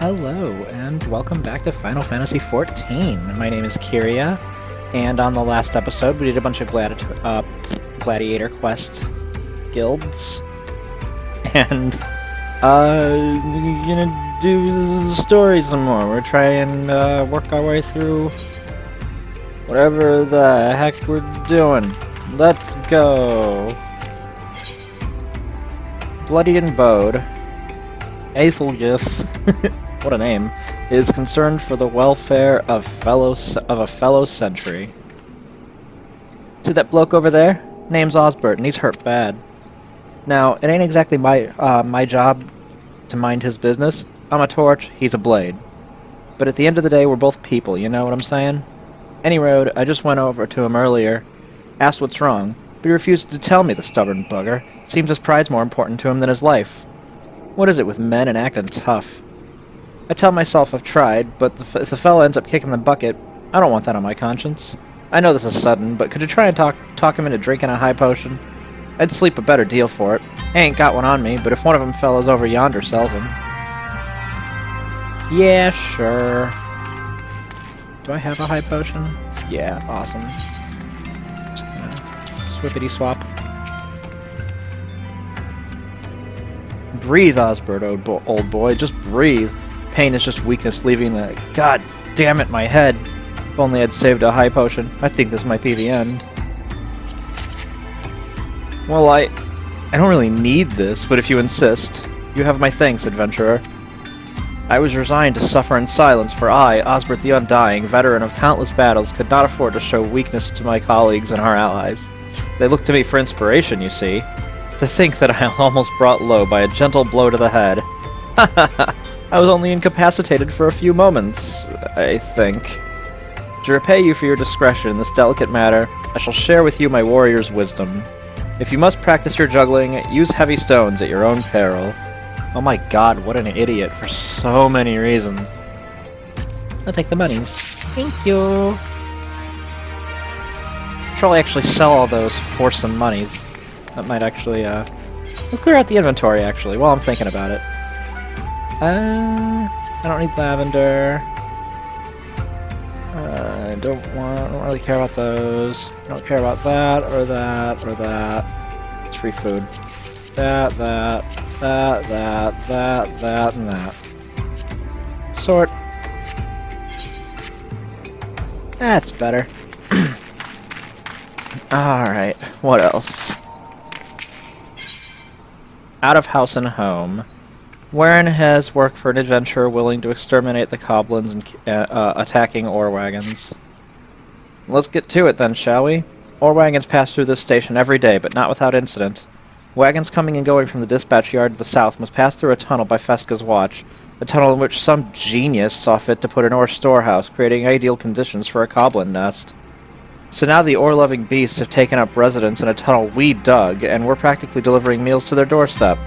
Hello, and welcome back to Final Fantasy XIV. My name is Kyria, and on the last episode we did a bunch of gladiator quest guilds, and we're gonna do the story some more. We're trying to work our way through whatever the heck we're doing. Let's go. Bloody and Bowed. Aethelgith, what a name, is concerned for the welfare of a fellow sentry. See that bloke over there? Name's Osbert, and he's hurt bad. Now, it ain't exactly my job to mind his business. I'm a torch, he's a blade. But at the end of the day, we're both people, you know what I'm saying? Anyway, I just went over to him earlier, asked what's wrong, but he refused to tell me, the stubborn bugger. Seems his pride's more important to him than his life. What is it with men and acting tough? I tell myself I've tried, but if the fella ends up kicking the bucket, I don't want that on my conscience. I know this is sudden, but could you try and talk him into drinking a high potion? I'd sleep a better deal for it. I ain't got one on me, but if one of them fellas over yonder sells them... Yeah, sure. Do I have a high potion? Yeah, awesome. Just gonna swippity swap. Breathe, Osbert, old boy. Just breathe. Pain is just weakness leaving the... God damn it, my head. If only I'd saved a high potion. I think this might be the end. Well, I don't really need this, but if you insist, you have my thanks, adventurer. I was resigned to suffer in silence, for I, Osbert the Undying, veteran of countless battles, could not afford to show weakness to my colleagues and our allies. They looked to me for inspiration, you see. To think that I almost brought low by a gentle blow to the head. Ha ha ha! I was only incapacitated for a few moments, I think. To repay you for your discretion in this delicate matter, I shall share with you my warrior's wisdom. If you must practice your juggling, use heavy stones at your own peril. Oh my god, what an idiot for so many reasons. I'll take the monies. Thank you! Should probably actually sell all those for some monies. That might actually, let's clear out the inventory, actually, while I'm thinking about it. I don't need lavender. I don't really care about those. I don't care about that, or that, or that. It's free food. That, and that. Sort. That's better. Alright, what else? Out of house and home. Warren has worked for an adventurer willing to exterminate the goblins and attacking ore wagons. Let's get to it then, shall we? Ore wagons pass through this station every day, but not without incident. Wagons coming and going from the dispatch yard to the south must pass through a tunnel by Feska's watch, a tunnel in which some genius saw fit to put an ore storehouse, creating ideal conditions for a goblin nest. So now the ore-loving beasts have taken up residence in a tunnel we dug, and we're practically delivering meals to their doorstep.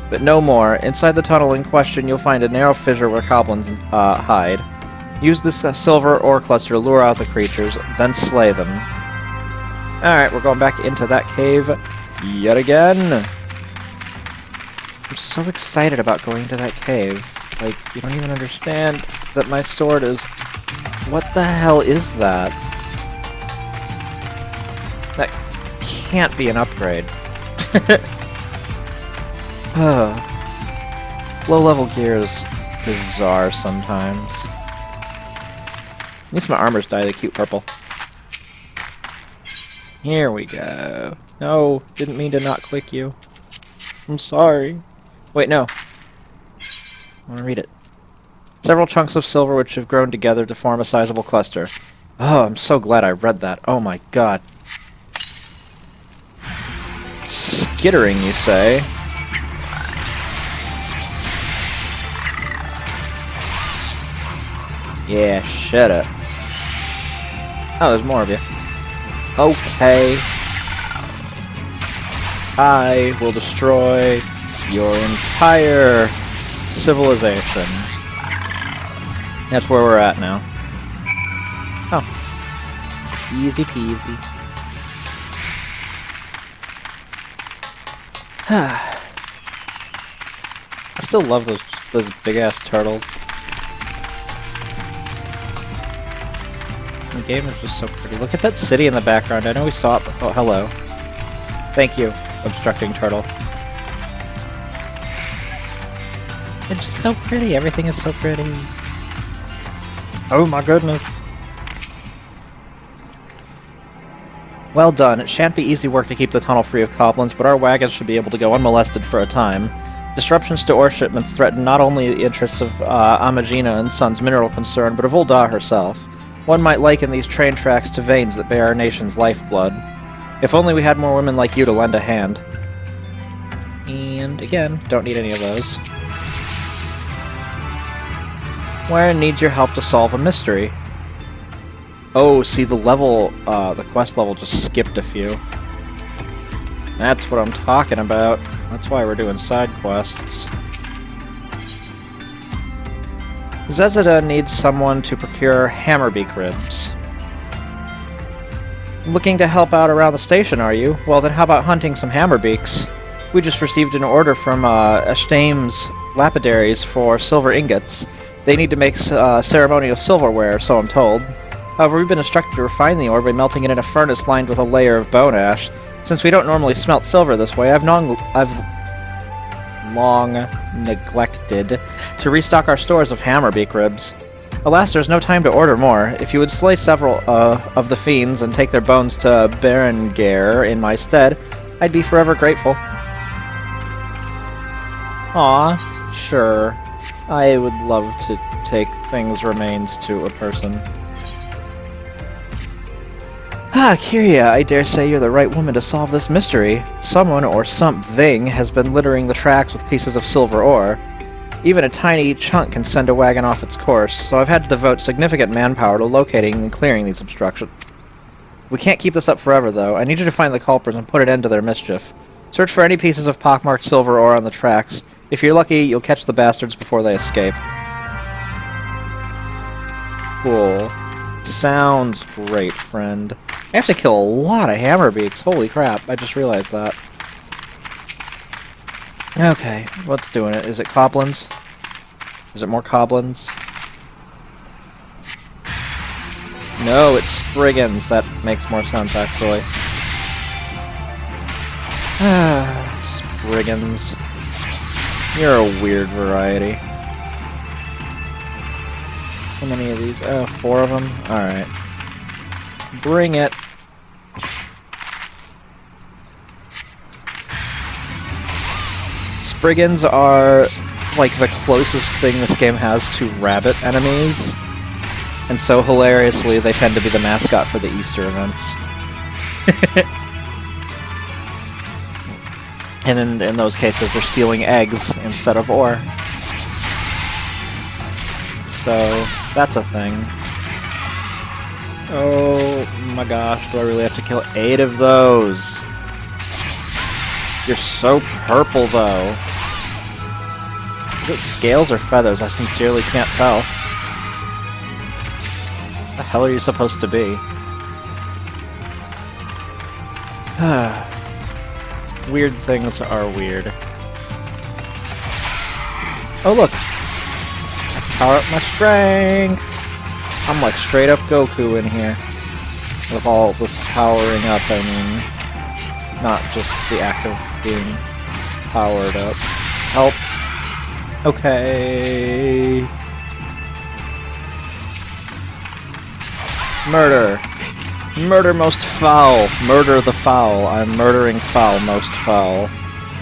But no more. Inside the tunnel in question, you'll find a narrow fissure where goblins hide. Use this silver ore cluster to lure out the creatures, then slay them. Alright, we're going back into that cave yet again. I'm so excited about going into that cave. Like, you don't even understand that my sword is... What the hell is that? That can't be an upgrade. Low-level gear is bizarre sometimes. At least my armor's dyed a cute purple. Here we go. No, didn't mean to not click you. I'm sorry. Wait, no. I want to read it. Several chunks of silver which have grown together to form a sizable cluster. Oh, I'm so glad I read that. Oh my god. Skittering, you say? Yeah, shut up. Oh, there's more of you. Okay. I will destroy your entire civilization. That's where we're at now. Oh. Easy peasy. I still love those big ass turtles. The game is just so pretty. Look at that city in the background. I know we saw it. Oh, hello. Thank you, obstructing turtle. It's just so pretty. Everything is so pretty. Oh my goodness. Well done. It shan't be easy work to keep the tunnel free of goblins, but our wagons should be able to go unmolested for a time. Disruptions to ore shipments threaten not only the interests of Amagina and Son's mineral concern, but of Ul'dah herself. One might liken these train tracks to veins that bear our nation's lifeblood. If only we had more women like you to lend a hand. And again, don't need any of those. Warren needs your help to solve a mystery. Oh, see, the quest level just skipped a few. That's what I'm talking about. That's why we're doing side quests. Zezada needs someone to procure hammerbeak ribs. Looking to help out around the station, are you? Well then how about hunting some hammerbeaks? We just received an order from Ashtame's lapidaries for silver ingots. They need to make ceremonial silverware, so I'm told. However, we've been instructed to refine the ore by melting it in a furnace lined with a layer of bone ash. Since we don't normally smelt silver this way, I've long neglected to restock our stores of hammerbeak ribs. Alas, there's no time to order more. If you would slay several of the fiends and take their bones to Berengar in my stead, I'd be forever grateful. Aw, sure. I would love to take things' remains to a person. Ah, Kyria, I dare say you're the right woman to solve this mystery. Someone or something has been littering the tracks with pieces of silver ore. Even a tiny chunk can send a wagon off its course, so I've had to devote significant manpower to locating and clearing these obstructions. We can't keep this up forever, though. I need you to find the culprits and put an end to their mischief. Search for any pieces of pockmarked silver ore on the tracks. If you're lucky, you'll catch the bastards before they escape. Cool. Sounds great, friend. I have to kill a lot of hammerbeaks. Holy crap, I just realized that. Okay, what's doing it? Is it goblins? Is it more goblins? No, it's Spriggans. That makes more sense, actually. Ah, Spriggans. You're a weird variety. How many of these? Oh, 4 of them? Alright. Bring it. Spriggans are like the closest thing this game has to rabbit enemies. And so hilariously, they tend to be the mascot for the Easter events. And in those cases, they're stealing eggs instead of ore. So, that's a thing. Oh my gosh, do I really have to kill 8 of those? You're so purple, though. Is it scales or feathers? I sincerely can't tell. What the hell are you supposed to be? Weird things are weird. Oh look! Power up my strength! I'm like straight up Goku in here. With all this powering up, I mean. Not just the act of being powered up. Help! Okay. Murder! Murder most foul! Murder the foul. I'm murdering foul most foul.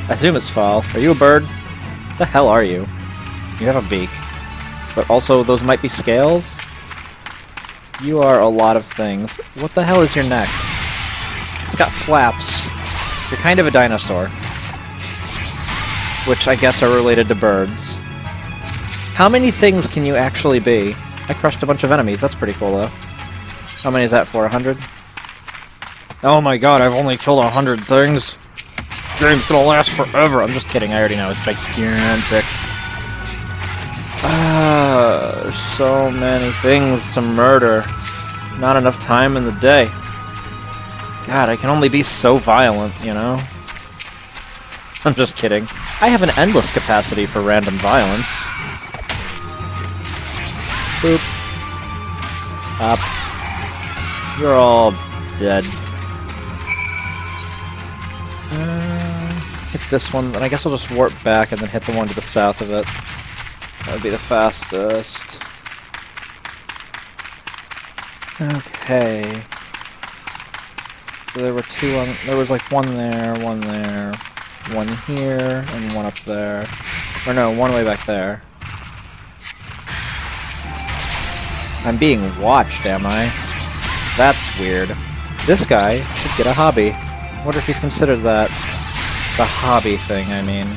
I assume it's foul. Are you a bird? What the hell are you? You have a beak. But also, those might be scales? You are a lot of things. What the hell is your neck? It's got flaps. You're kind of a dinosaur. Which I guess are related to birds. How many things can you actually be? I crushed a bunch of enemies. That's pretty cool, though. How many is that for? 100? Oh my god, I've only killed 100 things. Game's gonna last forever. I'm just kidding. I already know. It's gigantic. There's so many things to murder. Not enough time in the day. God, I can only be so violent, you know? I'm just kidding. I have an endless capacity for random violence. Boop. Up. You're all dead. Hit this one, and I guess I'll just warp back and then hit the one to the south of it. That would be the fastest. Okay. So there were two on. There was like one there, one here, and one up there. Or no, one way back there. I'm being watched, am I? That's weird. This guy should get a hobby. I wonder if he's considered that. The hobby thing, I mean.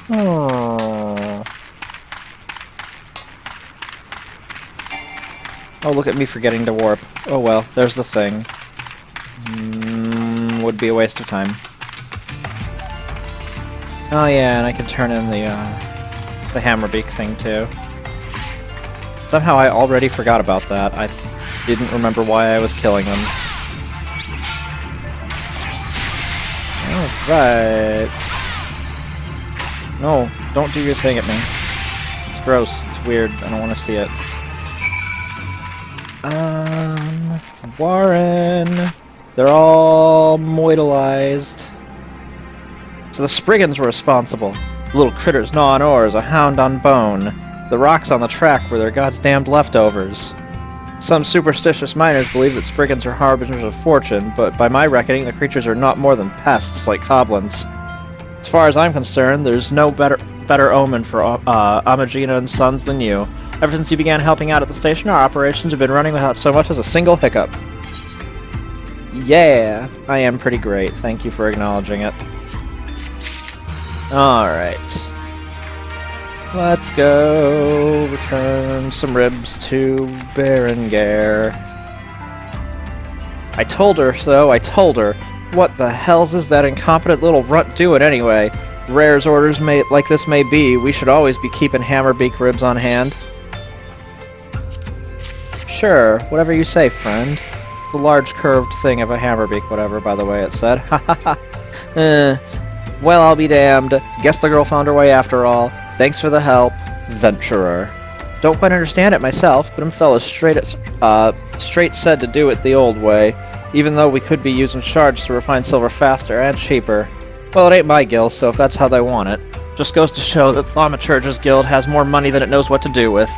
Oh. Oh, look at me forgetting to warp. Oh well, there's the thing. Would be a waste of time. Oh yeah, and I can turn in the Hammerbeak thing too. Somehow I already forgot about that. I didn't remember why I was killing them. Alright. No, don't do your thing at me. It's gross. It's weird. I don't want to see it. Warren. They're all moidalized. So the Spriggans were responsible. The little critters gnaw on oars, a hound on bone. The rocks on the track were their goddamned leftovers. Some superstitious miners believe that Spriggans are harbingers of fortune, but by my reckoning, the creatures are not more than pests like goblins. As far as I'm concerned, there's no better omen for Amagina and Sons than you. Ever since you began helping out at the station, our operations have been running without so much as a single hiccup. Yeah, I am pretty great. Thank you for acknowledging it. Alright. Let's go return some ribs to Berengar. I told her so, I told her. What the hell's is that incompetent little runt doing anyway? Rare as orders like this may be, we should always be keeping Hammerbeak ribs on hand. Sure, whatever you say, friend. The large curved thing of a Hammerbeak, whatever, by the way, it said. Ha ha ha. Well, I'll be damned. Guess the girl found her way after all. Thanks for the help, Venturer. Don't quite understand it myself, but I'm fellas straight said to do it the old way, even though we could be using shards to refine silver faster and cheaper. Well, it ain't my guild, so if that's how they want it. Just goes to show that Thaumaturge's guild has more money than it knows what to do with.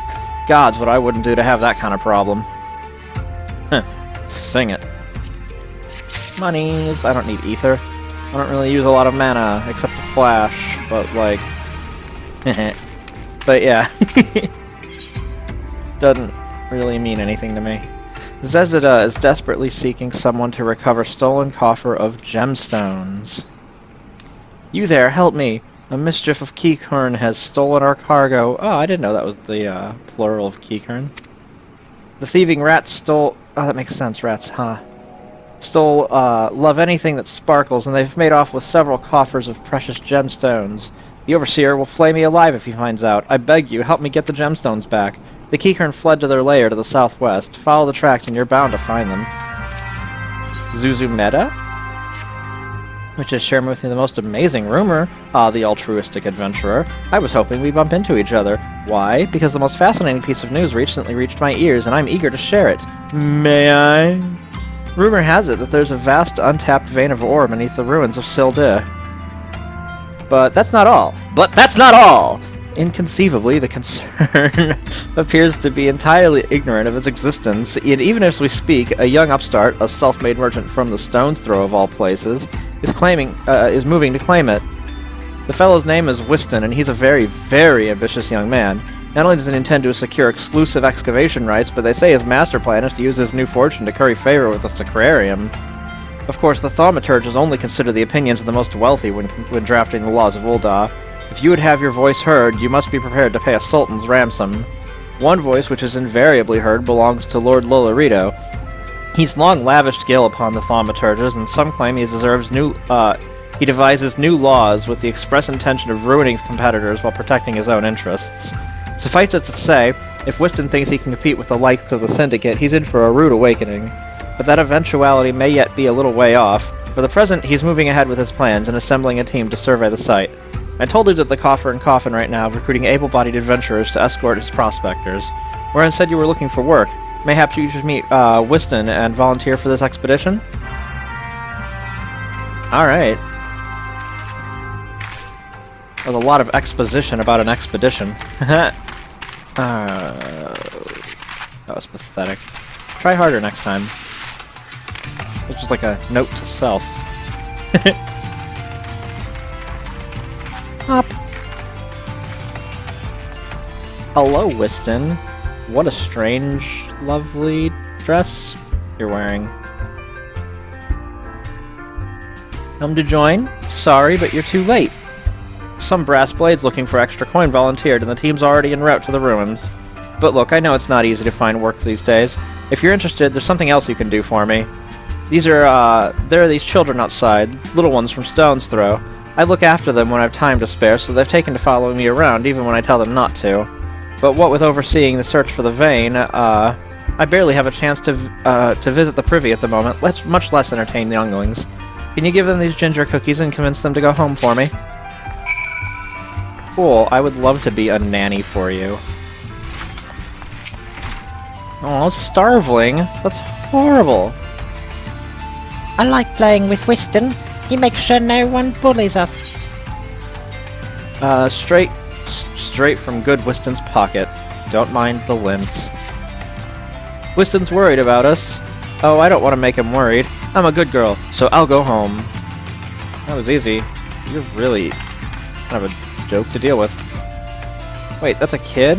Gods, what I wouldn't do to have that kind of problem. Sing it. Monies. I don't need ether. I don't really use a lot of mana, except to flash, but like... but yeah. Doesn't really mean anything to me. Zezida is desperately seeking someone to recover stolen coffer of gemstones. You there, help me! A mischief of Keykurn has stolen our cargo. Oh, I didn't know that was the plural of Keykurn. The thieving rats stole... Oh, that makes sense, rats, huh? Stole, love anything that sparkles, and they've made off with several coffers of precious gemstones. The Overseer will flay me alive if he finds out. I beg you, help me get the gemstones back. The Keykurn fled to their lair to the southwest. Follow the tracks and you're bound to find them. Zuzumeta? Which is sharing with me the most amazing rumor, the altruistic adventurer. I was hoping we'd bump into each other. Why? Because the most fascinating piece of news recently reached my ears, and I'm eager to share it. May I? Rumor has it that there's a vast untapped vein of ore beneath the ruins of Silde. But that's not all. Inconceivably, the concern appears to be entirely ignorant of its existence, and even as we speak, a young upstart, a self-made merchant from the Stone's Throw of all places, is moving to claim it. The fellow's name is Whiston, and he's a very, very ambitious young man. Not only does he intend to secure exclusive excavation rights, but they say his master plan is to use his new fortune to curry favor with the Sacrarium. Of course, the Thaumaturges only consider the opinions of the most wealthy when drafting the laws of Ul'dah. If you would have your voice heard, you must be prepared to pay a sultan's ransom. One voice which is invariably heard belongs to Lord Lolorito. He's long lavished gil upon the Thaumaturges, and some claim he devises new laws with the express intention of ruining his competitors while protecting his own interests. Suffice it to say, if Whiston thinks he can compete with the likes of the Syndicate, he's in for a rude awakening. But that eventuality may yet be a little way off. For the present, he's moving ahead with his plans and assembling a team to survey the site. I told you that the Coffer and Coffin right now, recruiting able-bodied adventurers to escort his prospectors. Wherein said you were looking for work. Mayhaps you should meet Whiston and volunteer for this expedition? Alright. There's a lot of exposition about an expedition. That was pathetic. Try harder next time. It's just like a note to self. Hop. Hello, Whiston. What a strange, lovely dress you're wearing. Come to join? Sorry, but you're too late. Some brass blades looking for extra coin volunteered, and the team's already en route to the ruins. But look, I know it's not easy to find work these days. If you're interested, there's something else you can do for me. There are these children outside, little ones from Stone's Throw. I look after them when I have time to spare, so they've taken to following me around, even when I tell them not to. But what with overseeing the search for the vein, I barely have a chance to visit the privy at the moment, much less entertain the younglings. Can you give them these ginger cookies and convince them to go home for me? Cool, I would love to be a nanny for you. Oh, starveling? That's horrible. I like playing with Whiston. He makes sure no one bullies us. Straight from good Whiston's pocket. Don't mind the lint. Whiston's worried about us. Oh, I don't want to make him worried. I'm a good girl, so I'll go home. That was easy. You're really kind of a joke to deal with. Wait, that's a kid?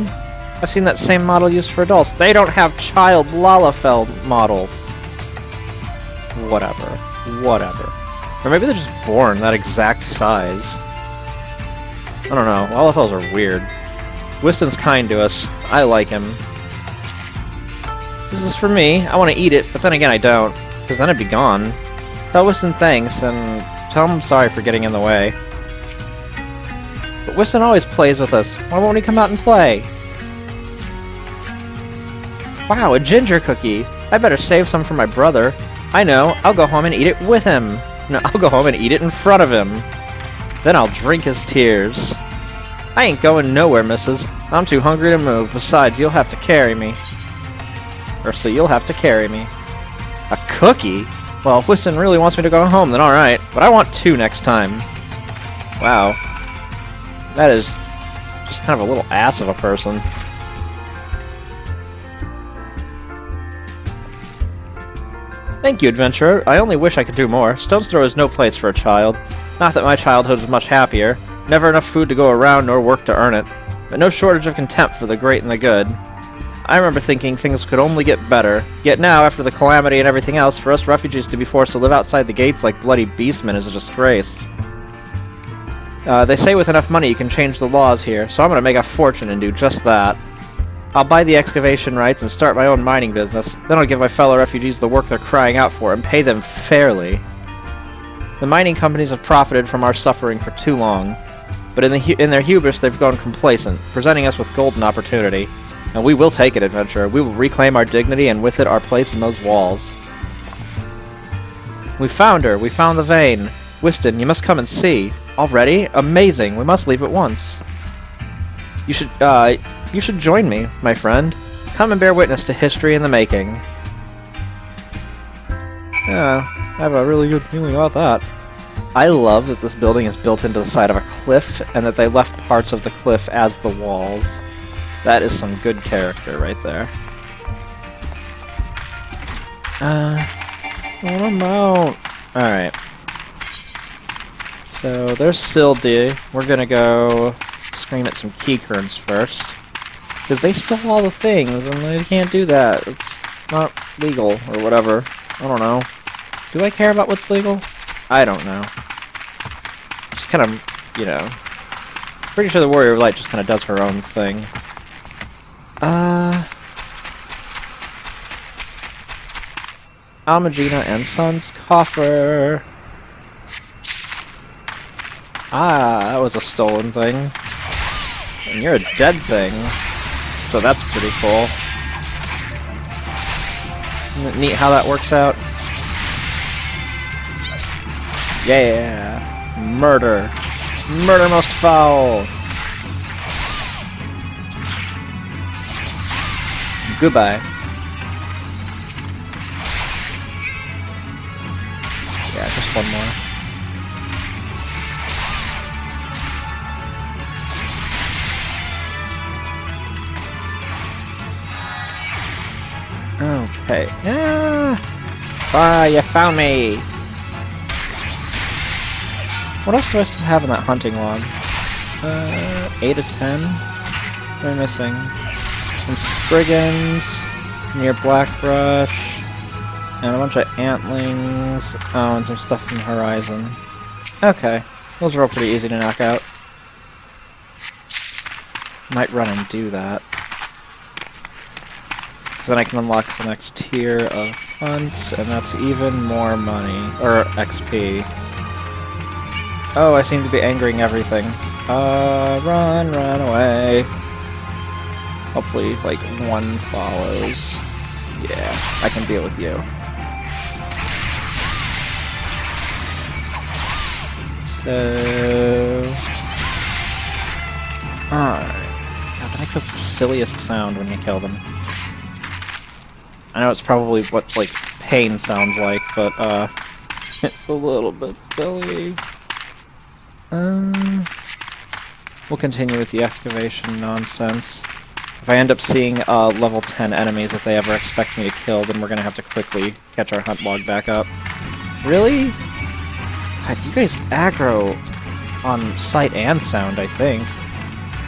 I've seen that same model used for adults. They don't have child Lalafell models. Whatever. Whatever. Or maybe they're just born that exact size. I don't know. Lalafells are weird. Whiston's kind to us. I like him. This is for me. I want to eat it, but then again I don't. Because then it'd be gone. Tell Whiston thanks, and tell him I'm sorry for getting in the way. But Whiston always plays with us. Why won't he come out and play? Wow, a ginger cookie! I better save some for my brother. I know, I'll go home and eat it with him. No, I'll go home and eat it in front of him. Then I'll drink his tears. I ain't going nowhere, missus. I'm too hungry to move. Besides, you'll have to carry me. So you'll have to carry me. A cookie? Well, if Whiston really wants me to go home, then alright. But I want 2 next time. Wow. That is just kind of a little ass of a person. Thank you, adventurer. I only wish I could do more. Stone's Throw is no place for a child. Not that my childhood was much happier. Never enough food to go around, nor work to earn it. But no shortage of contempt for the great and the good. I remember thinking things could only get better. Yet now, after the calamity and everything else, for us refugees to be forced to live outside the gates like bloody beastmen is a disgrace. They say with enough money you can change the laws here, so I'm gonna make a fortune and do just that. I'll buy the excavation rights and start my own mining business. Then I'll give my fellow refugees the work they're crying out for and pay them fairly. The mining companies have profited from our suffering for too long, but in their hubris they've grown complacent, presenting us with golden opportunity. And we will take it, adventurer. We will reclaim our dignity and with it our place in those walls. We found her! We found the vein! Whiston, you must come and see. Already? Amazing! We must leave at once. You should join me, my friend. Come and bear witness to history in the making. Yeah, I have a really good feeling about that. I love that this building is built into the side of a cliff, and that they left parts of the cliff as the walls. That is some good character right there. What amount? Alright. So, there's Sildy. We're gonna go scream at some keykerns first. Because they stole all the things, and they can't do that. It's not legal, or whatever. I don't know. Do I care about what's legal? I don't know. Just kind of, you know... Pretty sure the Warrior of Light just kind of does her own thing. Almagina and Sons Coffer. Ah, that was a stolen thing. And you're a dead thing. So that's pretty cool. Isn't it neat how that works out? Yeah! Murder! Murder most foul! Goodbye. Yeah, just one more. Okay. Ah, you found me! What else do I still have in that hunting log? 8 of 10? What am I missing? Some Spriggans, near Blackbrush, and a bunch of Antlings. Oh, and some stuff from Horizon. Okay. Those are all pretty easy to knock out. Might run and do that. Then I can unlock the next tier of hunts, and that's even more money. Or XP. Oh, I seem to be angering everything. Run away. Hopefully, like, one follows. Yeah, I can deal with you. So... Alright. Now, they make the silliest sound when you kill them. I know it's probably what, like, pain sounds like, but, it's a little bit silly. We'll continue with the excavation nonsense. If I end up seeing, level 10 enemies, if they ever expect me to kill, then we're gonna have to quickly catch our hunt log back up. Really? God, you guys aggro on sight and sound, I think.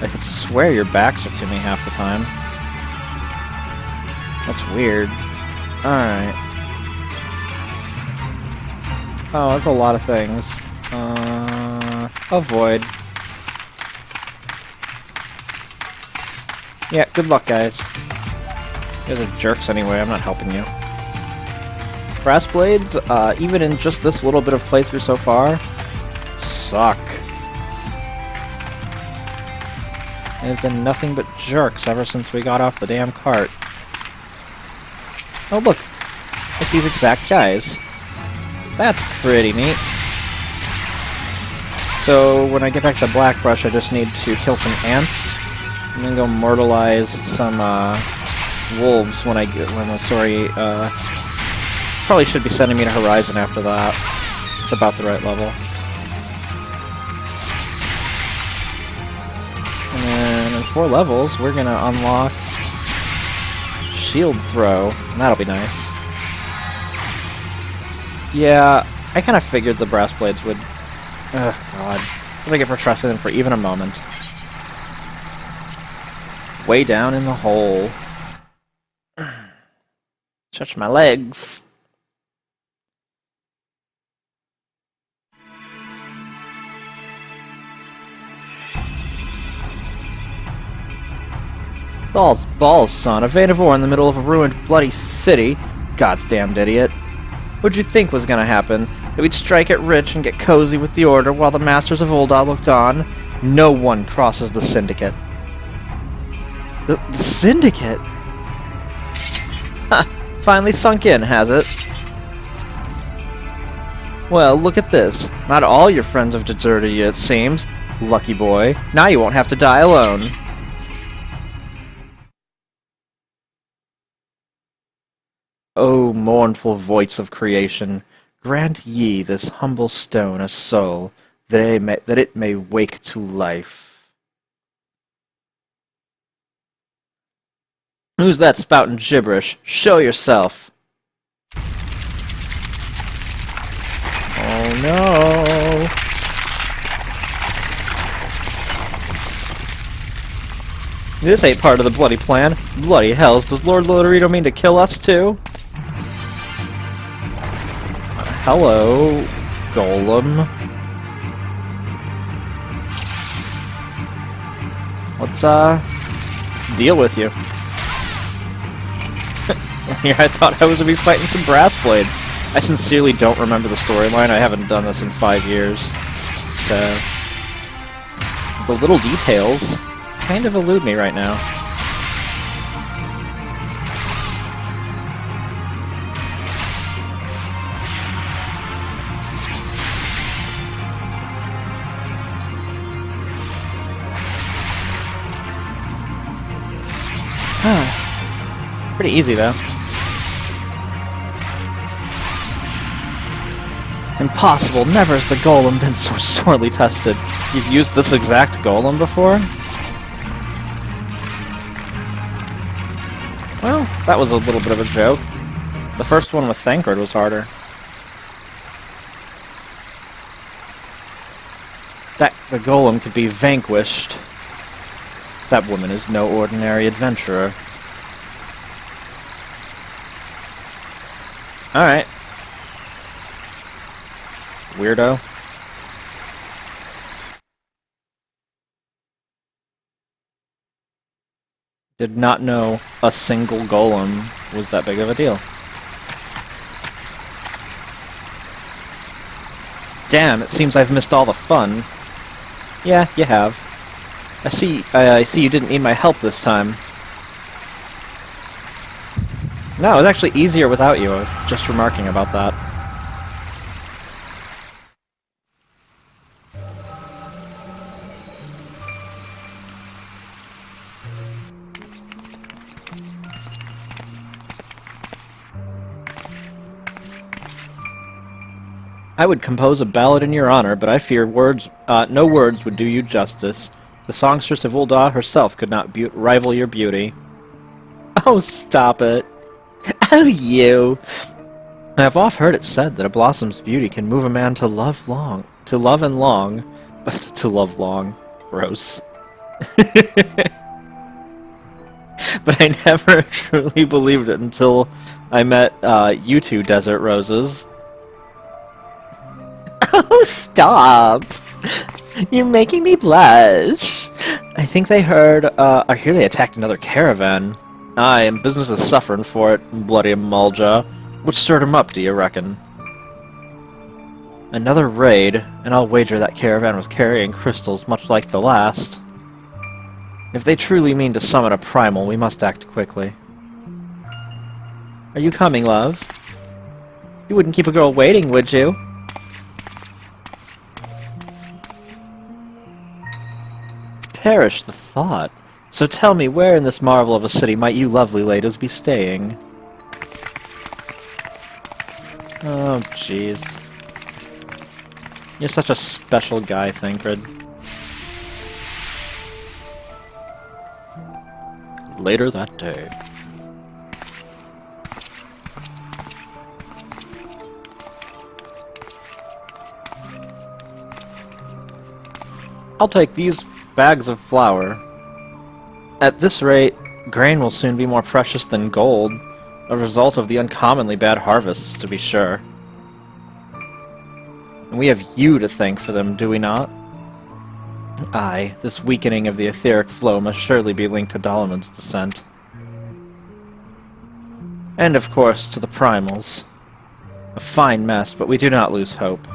I could swear your backs are to me half the time. That's weird. Alright. Oh, that's a lot of things. Avoid. Yeah, good luck, guys. You guys are jerks anyway, I'm not helping you. Brass blades, even in just this little bit of playthrough so far, suck. They've been nothing but jerks ever since we got off the damn cart. Oh look, it's these exact guys. That's pretty neat. So when I get back to Blackbrush, I just need to kill some ants, and then go mortalize some wolves when the story probably should be sending me to Horizon after that. It's about the right level. And then in 4 levels, we're gonna unlock Shield Throw, and that'll be nice. Yeah, I kind of figured the brass blades would... Ugh, God. If I get for trusting them for even a moment. Way down in the hole. Stretch my legs. Balls, son. A vein of ore in the middle of a ruined, bloody city. God's damned idiot. What'd you think was gonna happen? That we'd strike it rich and get cozy with the Order while the Masters of Ul'dah looked on? No one crosses the Syndicate. The Syndicate? Ha! Finally sunk in, has it? Well, look at this. Not all your friends have deserted you, it seems. Lucky boy. Now you won't have to die alone. O mournful voice of creation, grant ye this humble stone a soul, that it may wake to life. Who's that spouting gibberish? Show yourself! Oh no! This ain't part of the bloody plan. Bloody hells, does Lord Lodorito mean to kill us too? Hello, Golem. What's the deal with you? Here I thought I was gonna be fighting some brass blades. I sincerely don't remember the storyline. I haven't done this in 5 years. So the little details kind of elude me right now. Pretty easy, though. Impossible! Never has the golem been so sorely tested. You've used this exact golem before? Well, that was a little bit of a joke. The first one with Thancred was harder. That the golem could be vanquished. That woman is no ordinary adventurer. Alright. Weirdo. Did not know a single golem was that big of a deal. Damn, it seems I've missed all the fun. Yeah, you have. I see you didn't need my help this time. No, it was actually easier without you. I was just remarking about that. I would compose a ballad in your honor, but I fear no words would do you justice. The songstress of Ul'dah herself could not rival your beauty. Oh, stop it. Oh, you. I have oft heard it said that a blossom's beauty can move a man to love long. Gross. But I never truly believed it until I met you two desert roses. Oh, stop! You're making me blush. I think they heard, I hear they attacked another caravan. Aye, and business is suffering for it, bloody Mulja. What stirred him up, do you reckon? Another raid, and I'll wager that caravan was carrying crystals much like the last. If they truly mean to summon a primal, we must act quickly. Are you coming, love? You wouldn't keep a girl waiting, would you? Perish the thought. So tell me, where in this marvel of a city might you lovely ladies be staying? Oh, jeez. You're such a special guy, Thancred. Later that day. I'll take these bags of flour. At this rate, grain will soon be more precious than gold, a result of the uncommonly bad harvests, to be sure. And we have you to thank for them, do we not? Aye, this weakening of the etheric flow must surely be linked to Dalaman's descent. And of course, to the primals. A fine mess, but we do not lose hope.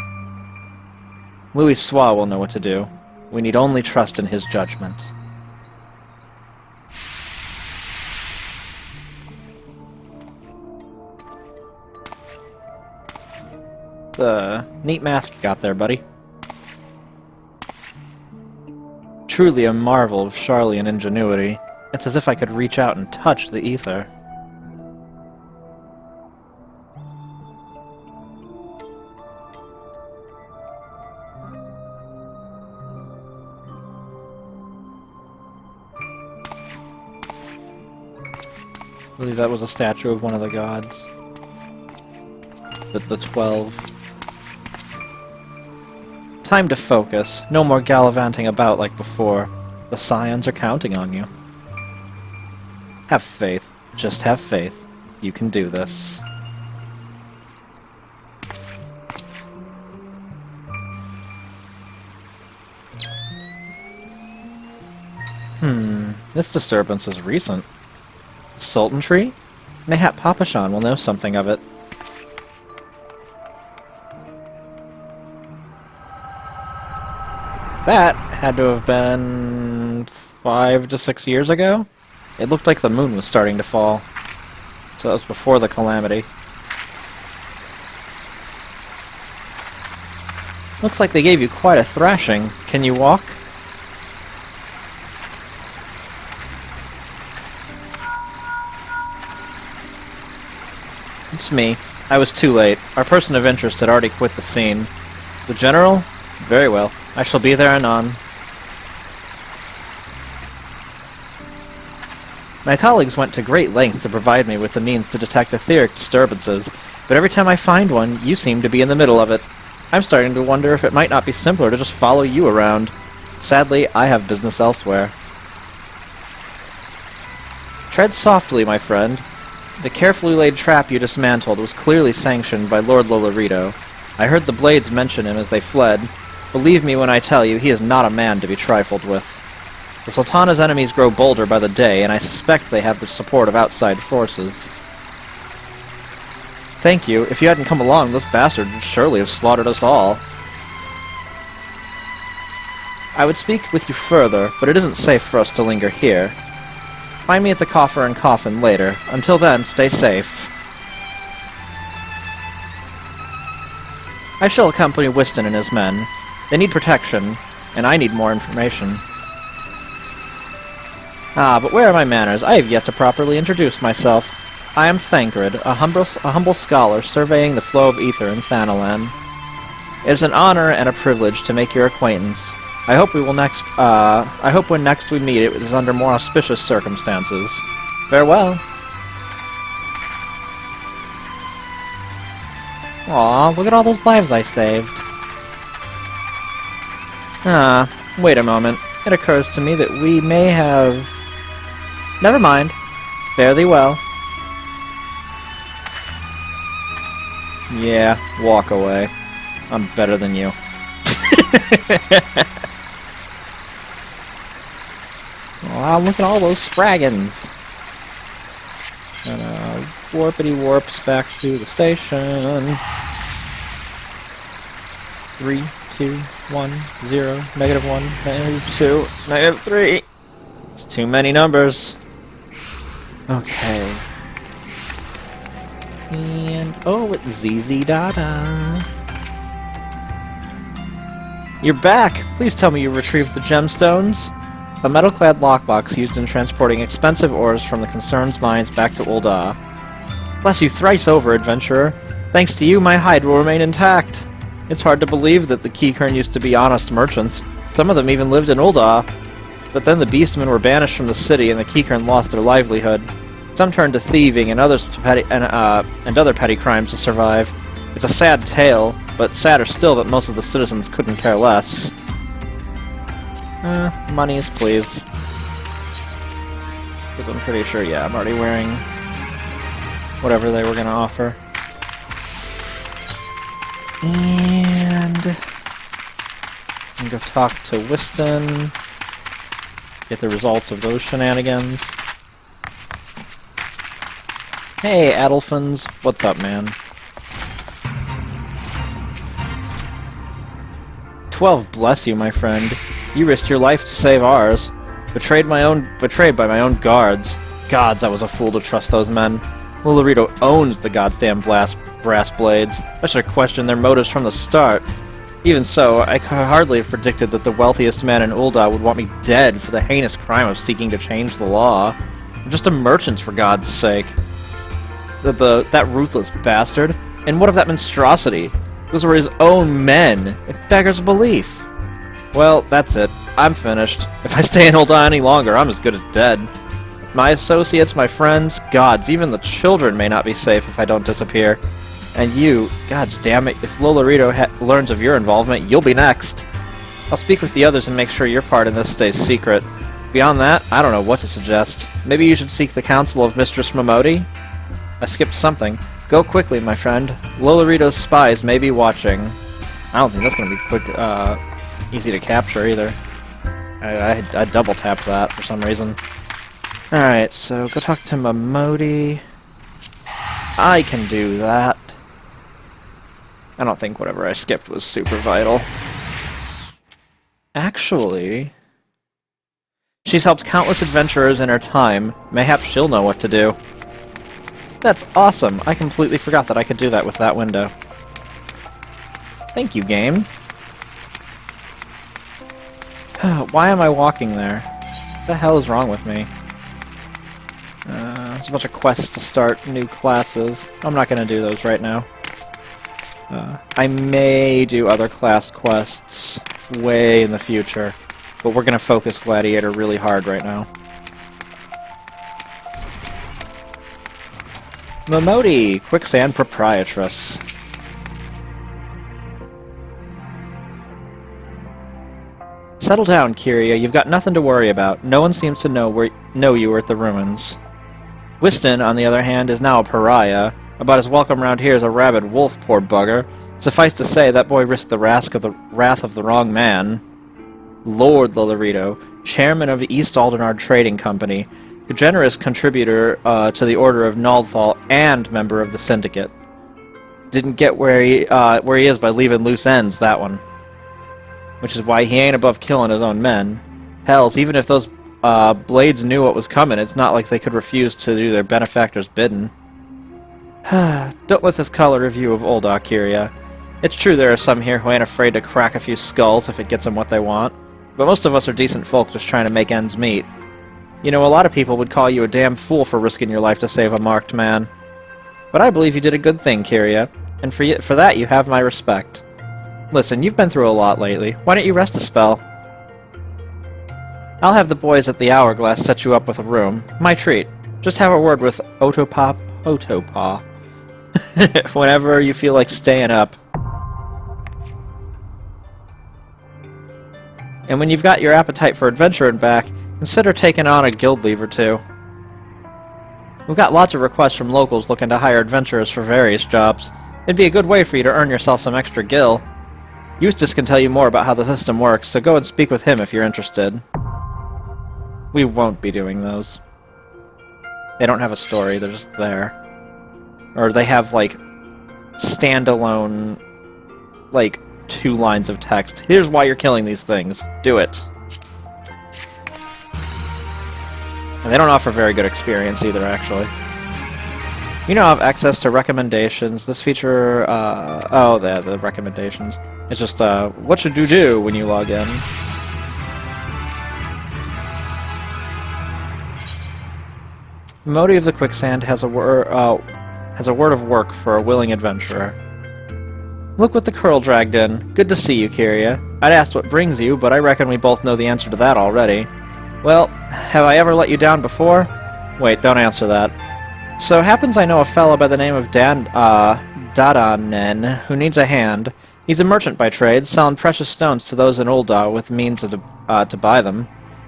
Louis Sois will know what to do. We need only trust in his judgment. Neat mask you got there, buddy. Truly a marvel of Charlian ingenuity. It's as if I could reach out and touch the ether. I believe that was a statue of one of the gods. The 12. Time to focus. No more gallivanting about like before. The Scions are counting on you. Have faith. Just have faith. You can do this. This disturbance is recent. Sultan tree? Mayhap Papashan will know something of it. That had to have been 5 to 6 years ago? It looked like the moon was starting to fall. So that was before the calamity. Looks like they gave you quite a thrashing. Can you walk? It's me. I was too late. Our person of interest had already quit the scene. The General? Very well. I shall be there anon. My colleagues went to great lengths to provide me with the means to detect etheric disturbances, but every time I find one, you seem to be in the middle of it. I'm starting to wonder if it might not be simpler to just follow you around. Sadly, I have business elsewhere. Tread softly, my friend. The carefully laid trap you dismantled was clearly sanctioned by Lord Lolorito. I heard the Blades mention him as they fled. Believe me when I tell you, he is not a man to be trifled with. The Sultana's enemies grow bolder by the day, and I suspect they have the support of outside forces. Thank you. If you hadn't come along, those bastards would surely have slaughtered us all. I would speak with you further, but it isn't safe for us to linger here. Find me at the Coffer and Coffin later. Until then, stay safe. I shall accompany Whiston and his men. They need protection, and I need more information. Ah, but where are my manners? I have yet to properly introduce myself. I am Thancred, a humble scholar surveying the flow of ether in Thanalan. It is an honor and a privilege to make your acquaintance. I hope when next we meet it is under more auspicious circumstances. Farewell. Aw, look at all those lives I saved. Ah, wait a moment. It occurs to me that we may have... Never mind. Fare thee well. Yeah, walk away. I'm better than you. Wow, look at all those fraggins! And warpity warps back to the station. 3, 2, 1, 0, -1, -2, -3. It's too many numbers. Okay. And oh, it's ZZ Dada. You're back! Please tell me you retrieved the gemstones? A metal-clad lockbox used in transporting expensive ores from the concerned's mines back to Ul'dah. Bless you thrice over, adventurer. Thanks to you, my hide will remain intact. It's hard to believe that the Keycurn used to be honest merchants. Some of them even lived in Ul'dah. But then the beastmen were banished from the city and the Keycurn lost their livelihood. Some turned to thieving and others to other petty crimes to survive. It's a sad tale, but sadder still that most of the citizens couldn't care less. Monies, please. Because I'm pretty sure, yeah, I'm already wearing whatever they were going to offer. And I'm going to talk to Whiston, get the results of those shenanigans. Hey, Adelphins, what's up, man? 12, bless you, my friend. You risked your life to save ours. Betrayed by my own guards. Gods, I was a fool to trust those men. Lolorito owns the goddamn brass blades. I should have questioned their motives from the start. Even so, I could hardly have predicted that the wealthiest man in Ul'dah would want me dead for the heinous crime of seeking to change the law. I'm just a merchant, for God's sake. That ruthless bastard. And what of that monstrosity? Those were his own men. It beggars belief. Well, that's it. I'm finished. If I stay in Ul'dah any longer, I'm as good as dead. My associates, my friends, gods, even the children may not be safe if I don't disappear. And you, gods damn it, if Lolorito learns of your involvement, you'll be next. I'll speak with the others and make sure your part in this stays secret. Beyond that, I don't know what to suggest. Maybe you should seek the counsel of Mistress Momodi? I skipped something. Go quickly, my friend. Lolorito's spies may be watching. I don't think that's going to be quick, easy to capture either. I double-tapped that for some reason. Alright, so go talk to Momodi. I can do that. I don't think whatever I skipped was super vital. Actually, she's helped countless adventurers in her time. Mayhap she'll know what to do. That's awesome! I completely forgot that I could do that with that window. Thank you, game. Why am I walking there? What the hell is wrong with me? There's a bunch of quests to start new classes. I'm not going to do those right now. I may do other class quests way in the future, but we're going to focus Gladiator really hard right now. Momodi, Quicksand Proprietress. Settle down, Kyria. You've got nothing to worry about. No one seems to know you were at the ruins. Whiston, on the other hand, is now a pariah. About as welcome round here as a rabid wolf, poor bugger. Suffice to say, that boy risked the wrath of the wrong man. Lord Lolorito, chairman of the East Aldenard Trading Company, a generous contributor to the Order of Naldthal, and member of the Syndicate. Didn't get where he is by leaving loose ends, that one. Which is why he ain't above killing his own men. Hells, even if those blades knew what was coming, it's not like they could refuse to do their benefactor's bidding. Don't let this color review of old Kyria. It's true there are some here who ain't afraid to crack a few skulls if it gets them what they want, but most of us are decent folk just trying to make ends meet. You know, a lot of people would call you a damn fool for risking your life to save a marked man. But I believe you did a good thing, Kyria, and for that you have my respect. Listen, you've been through a lot lately. Why don't you rest a spell? I'll have the boys at the Hourglass set you up with a room. My treat. Just have a word with Otopaw whenever you feel like staying up. And when you've got your appetite for adventure back, consider taking on a guild leave or two. We've got lots of requests from locals looking to hire adventurers for various jobs. It'd be a good way for you to earn yourself some extra gil. Eustace can tell you more about how the system works, so go and speak with him if you're interested. We won't be doing those. They don't have a story, they're just there. Or they have, like, standalone, like, 2 lines of text. Here's why you're killing these things. Do it. And they don't offer very good experience either, actually. You now have access to recommendations. This feature, oh, the recommendations. It's just, what should you do when you log in? Modi of the Quicksand has a word of work for a willing adventurer. Look what the Curl dragged in. Good to see you, Kyria. I'd asked what brings you, but I reckon we both know the answer to that already. Well, have I ever let you down before? Wait, don't answer that. So happens I know a fellow by the name of Dadanen who needs a hand. He's a merchant by trade, selling precious stones to those in Ul'dah with means to buy them.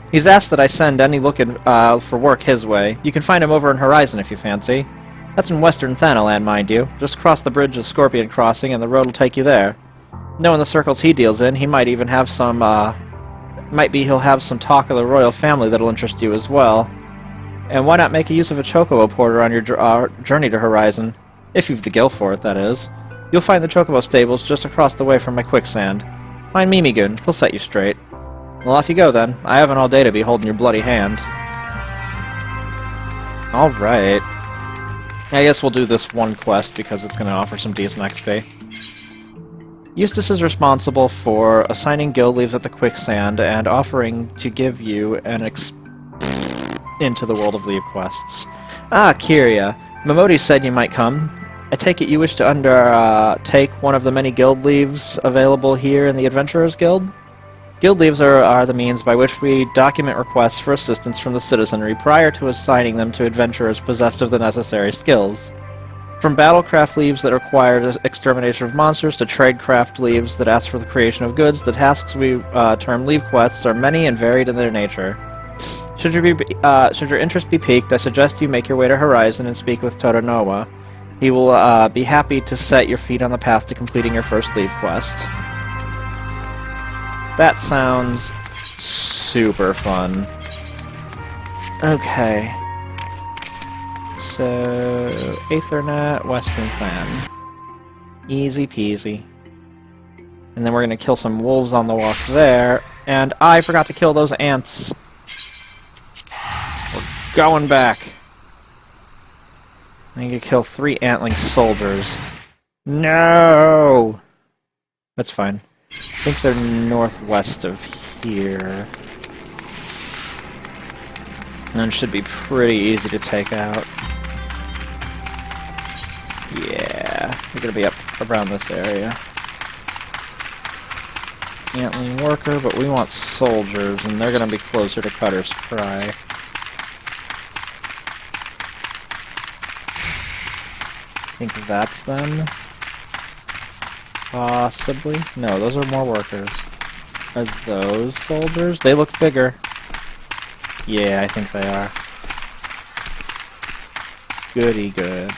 He's asked that I send any looking for work his way. You can find him over in Horizon if you fancy. That's in western Thanalan, mind you. Just cross the bridge of Scorpion Crossing and the road will take you there. Knowing the circles he deals in, he might even have some, he'll have some talk of the royal family that'll interest you as well. And why not make a use of a chocobo porter on your journey to Horizon? If you've the gil for it, that is. You'll find the chocobo stables just across the way from my quicksand. Find Mimigun, he'll set you straight. Well, off you go then. I haven't all day to be holding your bloody hand. Alright. I guess we'll do this one quest because it's going to offer some decent XP. Eustace is responsible for assigning guild leaves at the Quicksand and offering to give you an into the World of Leave quests. Ah, Kyria. Momodi said you might come. I take it you wish to undertake one of the many guild leaves available here in the Adventurers Guild? Guild leaves are the means by which we document requests for assistance from the citizenry prior to assigning them to adventurers possessed of the necessary skills. From battlecraft leaves that require extermination of monsters to tradecraft leaves that ask for the creation of goods, the tasks we term leave quests are many and varied in their nature. Should your interest be piqued, I suggest you make your way to Horizon and speak with Todanoa. He will be happy to set your feet on the path to completing your first leave quest. That sounds super fun. Okay. So, Aethernet, Western Clan. Easy peasy. And then we're gonna kill some wolves on the walk there. And I forgot to kill those ants. We're going back. I need to kill 3 antling soldiers. No! That's fine. I think they're northwest of here. And then should be pretty easy to take out. Yeah, we're gonna be up around this area. Antling worker, but we want soldiers, and they're gonna be closer to Cutter's Cry. I think that's them. Possibly. No, those are more workers. Are those soldiers? They look bigger. Yeah, I think they are. Goody good.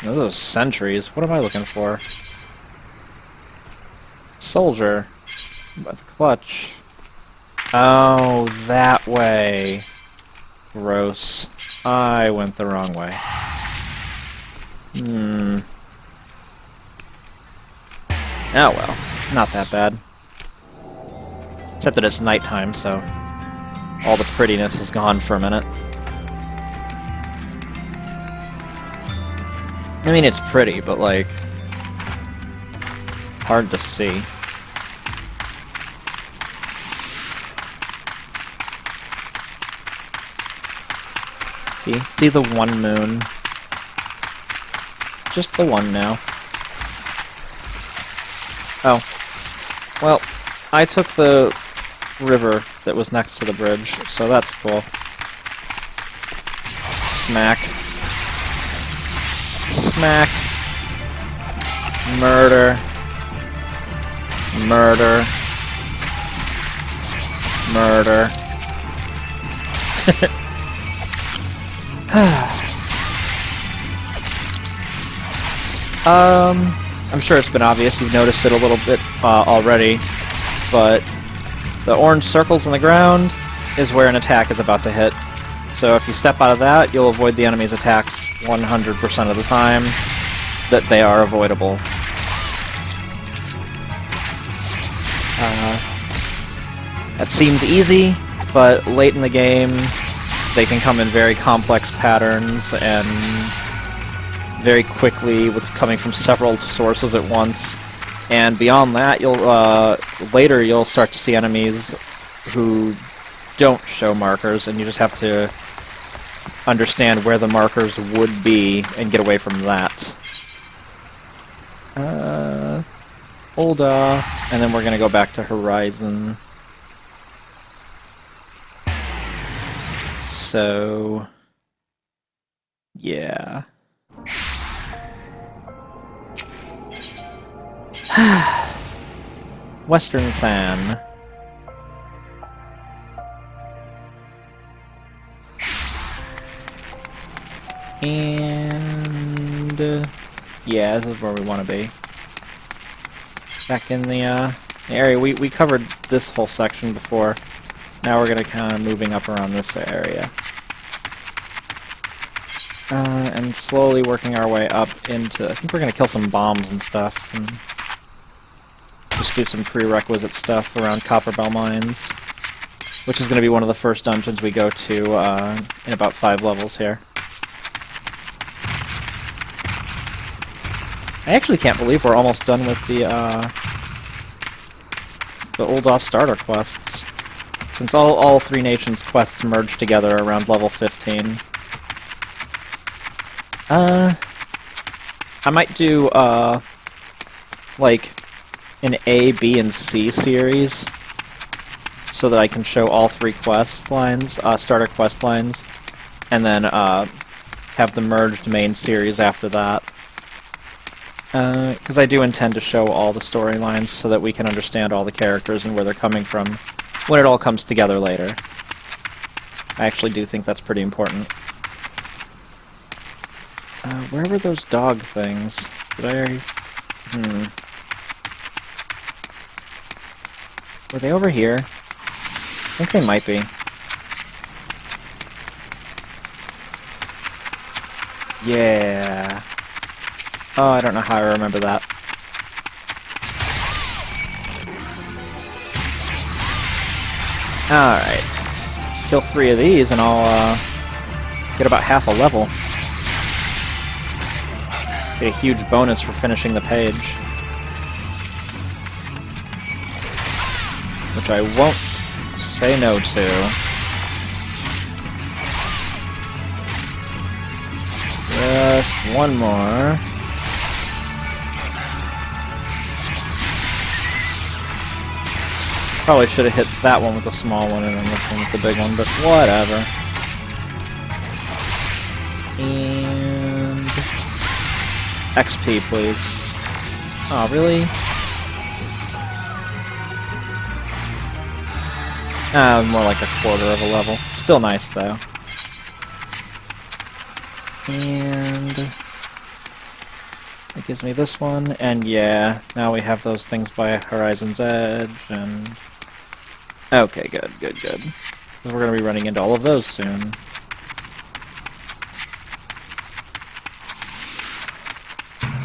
Those are sentries. What am I looking for? Soldier. By the clutch. Oh, that way. Gross. I went the wrong way. Oh well. Not that bad. Except that it's nighttime, so all the prettiness is gone for a minute. I mean, it's pretty, but, like, hard to see. See the one moon. Just the one now. Oh. Well, I took the river that was next to the bridge, so that's cool. Smack. Smack. Murder. Murder. Murder. I'm sure it's been obvious, you've noticed it a little bit already, but the orange circles in the ground is where an attack is about to hit. So if you step out of that, you'll avoid the enemy's attacks 100% of the time that they are avoidable. That seemed easy, but late in the game, they can come in very complex patterns and very quickly with coming from several sources at once. And beyond that, later you'll start to see enemies who don't show markers, and you just have to understand where the markers would be and get away from that. Hold off, and then we're gonna go back to Horizon. So, yeah. Western fan. And yeah, this is where we want to be. Back in the area. We covered this whole section before. Now we're gonna kind of moving up around this area. And slowly working our way up into... I think we're gonna kill some bombs and stuff, and just do some prerequisite stuff around Copperbell Mines, which is gonna be one of the first dungeons we go to in about 5 levels here. I actually can't believe we're almost done with the Ul'dah starter quests, since all 3 nations quests merge together around level 15. I might do, like, an A, B, and C series, so that I can show all 3 quest lines, starter quest lines, and then, have the merged main series after that. Because I do intend to show all the storylines so that we can understand all the characters and where they're coming from when it all comes together later. I actually do think that's pretty important. Where were those dog things? Did I already... Were they over here? I think they might be. Yeah. Oh, I don't know how I remember that. Alright. Kill 3 of these and I'll get about half a level. Get a huge bonus for finishing the page. Which I won't say no to. Just one more. Probably should have hit that one with the small one and then this one with the big one, but whatever. And... XP, please. Oh, really? More like a quarter of a level. Still nice, though. And... it gives me this one, and yeah, now we have those things by Horizon's Edge, and... okay, good. We're gonna be running into all of those soon.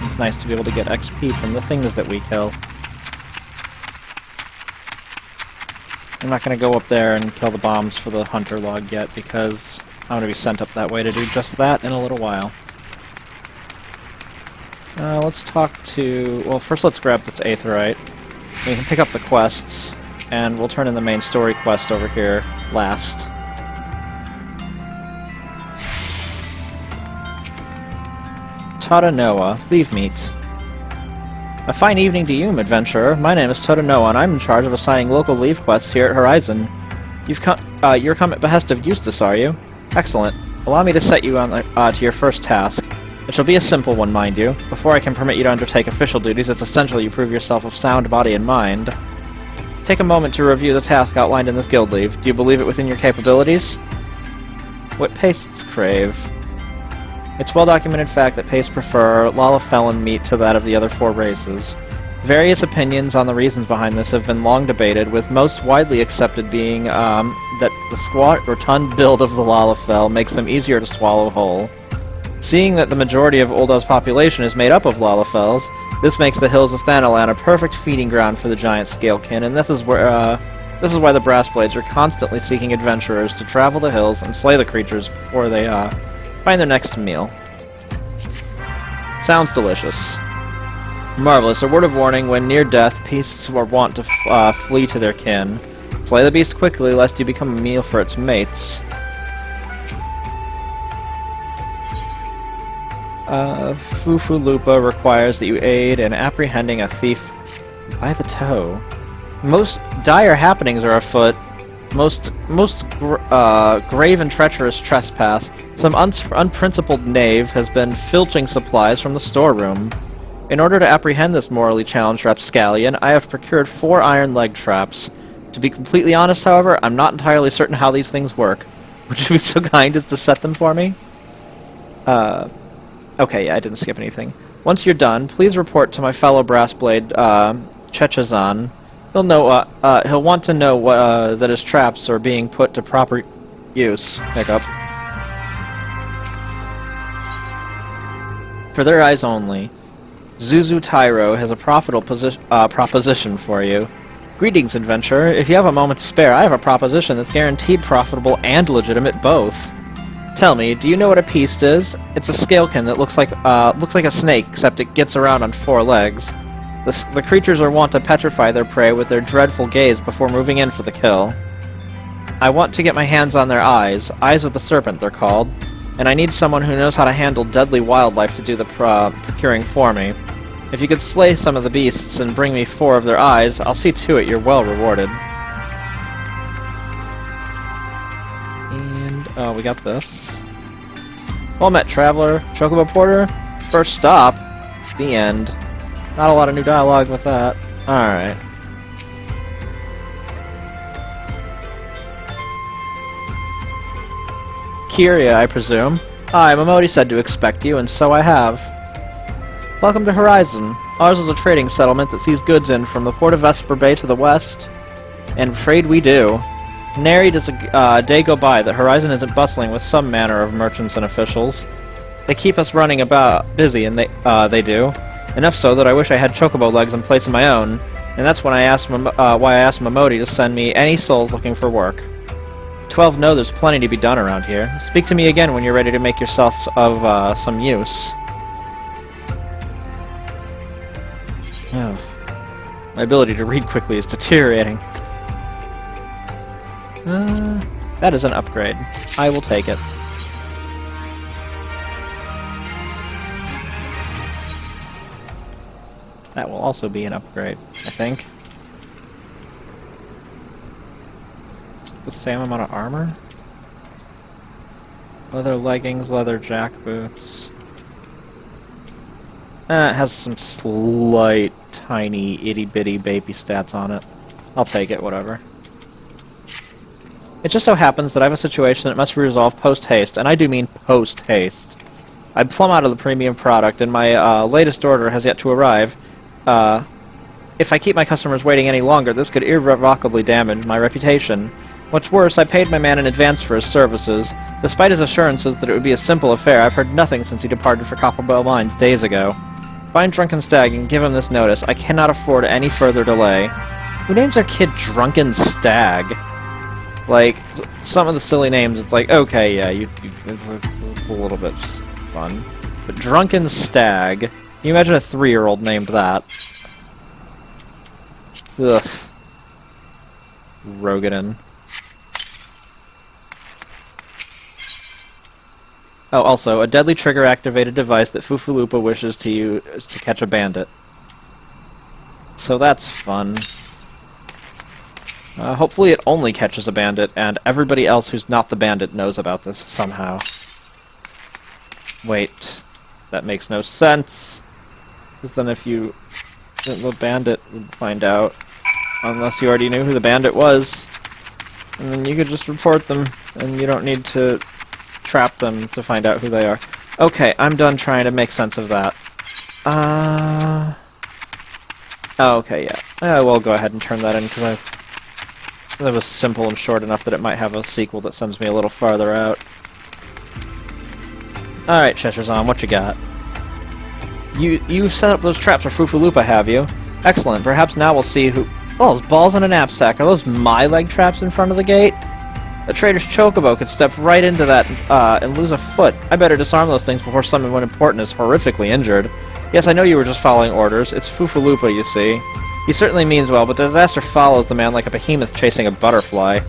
It's nice to be able to get XP from the things that we kill. I'm not gonna go up there and kill the bombs for the hunter log yet, because I'm gonna be sent up that way to do just that in a little while. Let's talk to... well, first let's grab this Aetherite. We can pick up the quests, and we'll turn in the main story quest over here last. Totanoa, leave meet. A fine evening to you, adventurer. My name is Totanoa, and I'm in charge of assigning local leave quests here at Horizon. You're come at behest of Eustace, are you? Excellent. Allow me to set you on to your first task. It shall be a simple one, mind you. Before I can permit you to undertake official duties, it's essential you prove yourself of sound body and mind. Take a moment to review the task outlined in this guild leave. Do you believe it within your capabilities? What pastes crave? It's well-documented fact that pastes prefer Lalafellan meat to that of the other 4 races. Various opinions on the reasons behind this have been long debated, with most widely accepted being that the squat, rotund build of the Lalafell makes them easier to swallow whole. Seeing that the majority of Ulda's population is made up of Lalafells, this makes the hills of Thanalan a perfect feeding ground for the giant scalekin, and this is why the Brass Blades are constantly seeking adventurers to travel the hills and slay the creatures before they find their next meal. Sounds delicious. Marvelous. A word of warning: when near death, beasts are wont to flee to their kin. Slay the beast quickly, lest you become a meal for its mates. Fufulupa requires that you aid in apprehending a thief by the toe. Most dire happenings are afoot. Most grave and treacherous trespass. Some unprincipled knave has been filching supplies from the storeroom. In order to apprehend this morally challenged rapscallion, I have procured 4 iron leg traps. To be completely honest, however, I'm not entirely certain how these things work. Would you be so kind as to set them for me? Okay, yeah, I didn't skip anything. Once you're done, please report to my fellow Brassblade, Chechazan. He'll want to know that his traps are being put to proper use. Hiccup. For their eyes only, Zuzu Tyro has a profitable proposition for you. Greetings, adventurer. If you have a moment to spare, I have a proposition that's guaranteed profitable and legitimate both. Tell me, do you know what a peast is? It's a scalekin that looks like a snake, except it gets around on 4 legs. The creatures are wont to petrify their prey with their dreadful gaze before moving in for the kill. I want to get my hands on their eyes of the serpent they're called, and I need someone who knows how to handle deadly wildlife to do the procuring for me. If you could slay some of the beasts and bring me 4 of their eyes, I'll see to it you're well rewarded. And, we got this. Well met, traveler. Chocobo Porter. First stop. The end. Not a lot of new dialogue with that. Alright. Kyria, I presume. Hi, Momodi said to expect you, and so I have. Welcome to Horizon. Ours is a trading settlement that sees goods in from the port of Vesper Bay to the west, and trade we do. Nary does a day go by that Horizon isn't bustling with some manner of merchants and officials. They keep us running about busy, and they do. Enough so that I wish I had chocobo legs in place of my own, and that's when I asked why I asked Momodi to send me any souls looking for work. 12 know there's plenty to be done around here. Speak to me again when you're ready to make yourself of some use. Oh. My ability to read quickly is deteriorating. That is an upgrade. I will take it. also be an upgrade, I think. The same amount of armor? Leather leggings, leather jack boots. It has some slight, tiny, itty-bitty baby stats on it. I'll take it, whatever. It just so happens that I have a situation that must be resolved post-haste, and I do mean post-haste. I'm plumb out of the premium product, and my latest order has yet to arrive. If I keep my customers waiting any longer, this could irrevocably damage my reputation. What's worse, I paid my man in advance for his services. Despite his assurances that it would be a simple affair, I've heard nothing since he departed for Copperbell Mines days ago. Find Drunken Stag and give him this notice. I cannot afford any further delay. Who names their kid Drunken Stag? Like, some of the silly names, it's like, okay, yeah, it's a little bit fun. But Drunken Stag, can you imagine a 3-year-old named that? Ugh. Rogadin. Oh, also, a deadly trigger-activated device that Fufulupa wishes to use to catch a bandit. So that's fun. Hopefully it only catches a bandit, and everybody else who's not the bandit knows about this somehow. Wait, that makes no sense. Because then if you... the bandit would find out. Unless you already knew who the bandit was. And then you could just report them, and you don't need to trap them to find out who they are. Okay, I'm done trying to make sense of that. Oh, okay, yeah. We'll go ahead and turn that in, because that was simple and short enough that it might have a sequel that sends me a little farther out. Alright, Cheshire's-on, what you got? You've set up those traps for Fufulupa, have you? Excellent, perhaps now we'll see who... Oh, those balls on a knapsack. Are those my leg traps in front of the gate? The traitor's chocobo could step right into that and lose a foot. I better disarm those things before someone important is horrifically injured. Yes, I know you were just following orders. It's Fufulupa, you see. He certainly means well, but disaster follows the man like a behemoth chasing a butterfly.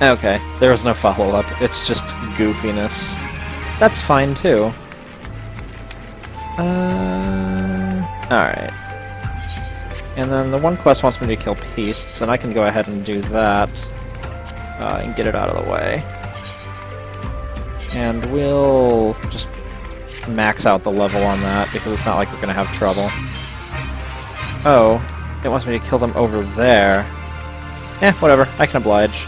Okay, there was no follow-up. It's just goofiness. That's fine, too. Alright. And then the one quest wants me to kill beasts, and I can go ahead and do that. And get it out of the way. And we'll just max out the level on that, because it's not like we're gonna have trouble. Oh, it wants me to kill them over there. Eh, whatever, I can oblige.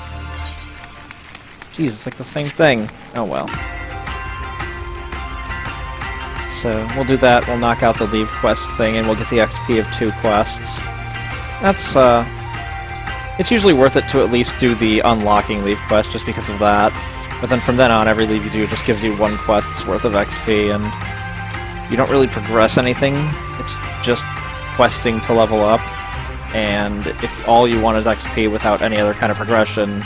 Jeez, it's like the same thing. Oh well. So, we'll do that, we'll knock out the leave quest thing, and we'll get the XP of 2 quests. That's, it's usually worth it to at least do the unlocking leave quest, just because of that. But then from then on, every leave you do just gives you 1 quest's worth of XP, and you don't really progress anything. It's just questing to level up, and if all you want is XP without any other kind of progression,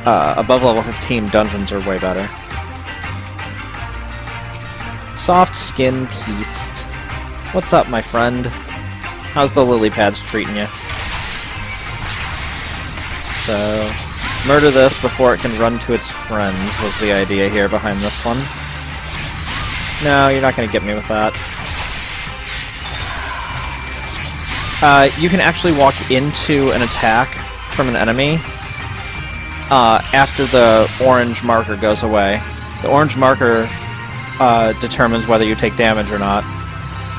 above level 15 dungeons are way better. Soft Skin Beast. What's up, my friend? How's the lily pads treating you? So, murder this before it can run to its friends was the idea here behind this one. No, you're not going to get me with that. You can actually walk into an attack from an enemy after the orange marker goes away. The orange marker determines whether you take damage or not.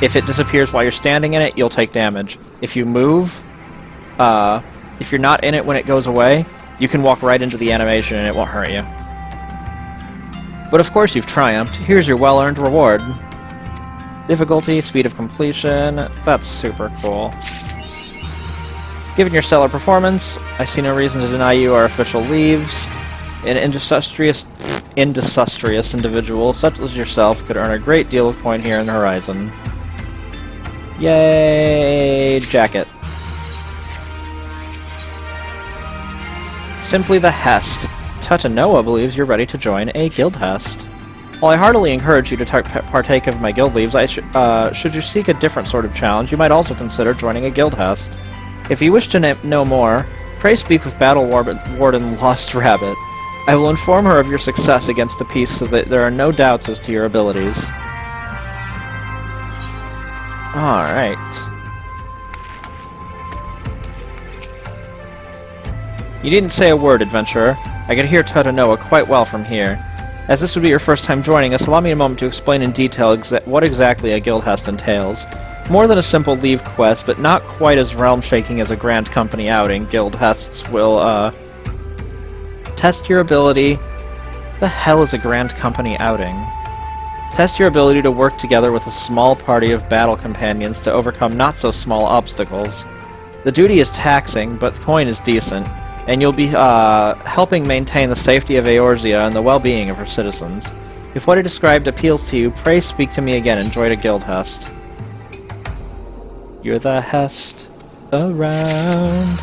If it disappears while you're standing in it, you'll take damage. If you move, if you're not in it when it goes away, you can walk right into the animation and it won't hurt you. But of course you've triumphed. Here's your well-earned reward. Difficulty, speed of completion, that's super cool. Given your stellar performance, I see no reason to deny you our official leaves. An industrious individual such as yourself could earn a great deal of coin here in the horizon. Yay! Jacket. Simply the Hest. Tutanoa believes you're ready to join a guild Hest. While I heartily encourage you to partake of my guild leaves, should you seek a different sort of challenge, you might also consider joining a guild Hest. If you wish to know more, pray speak with Battle Warden Lost Rabbit. I will inform her of your success against the peace so that there are no doubts as to your abilities. Alright. You needn't say a word, adventurer. I can hear Totanoa quite well from here. As this would be your first time joining us, allow me a moment to explain in detail what exactly a guild hest entails. More than a simple leave quest, but not quite as realm-shaking as a grand company outing, guild hests will, test your ability... The hell is a grand company outing? Test your ability to work together with a small party of battle companions to overcome not-so-small obstacles. The duty is taxing, but the coin is decent, and you'll be helping maintain the safety of Eorzea and the well-being of her citizens. If what I described appeals to you, pray speak to me again and join a guild hest. You're the hest around.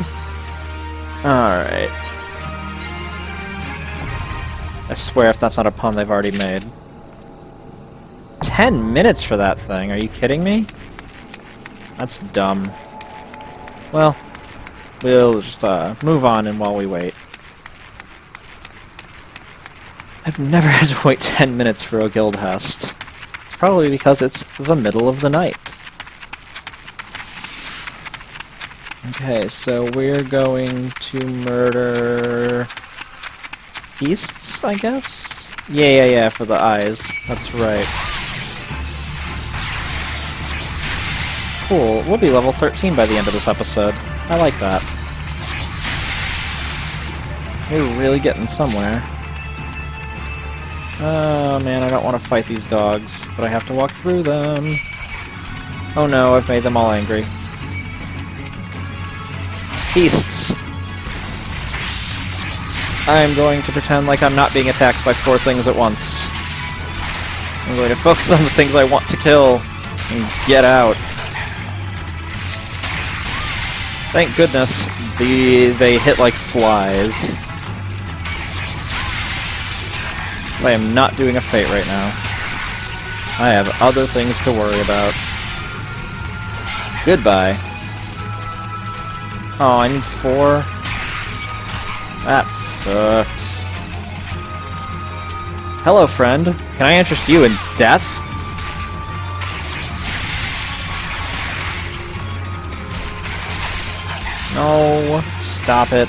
Alright. I swear if that's not a pun they've already made. 10 minutes for that thing, are you kidding me? That's dumb. Well, we'll just move on and while we wait. I've never had to wait 10 minutes for a guild hest. It's probably because it's the middle of the night. Okay, so we're going to murder... beasts, I guess? Yeah, for the eyes. That's right. Cool. We'll be level 13 by the end of this episode. I like that. We're really getting somewhere. Oh man, I don't want to fight these dogs, but I have to walk through them. Oh no, I've made them all angry. Beasts! I'm going to pretend like I'm not being attacked by 4 things at once. I'm going to focus on the things I want to kill and get out. Thank goodness they hit like flies. I am not doing a fate right now. I have other things to worry about. Goodbye. Oh, I need 4? That sucks. Hello, friend. Can I interest you in death? No, stop it.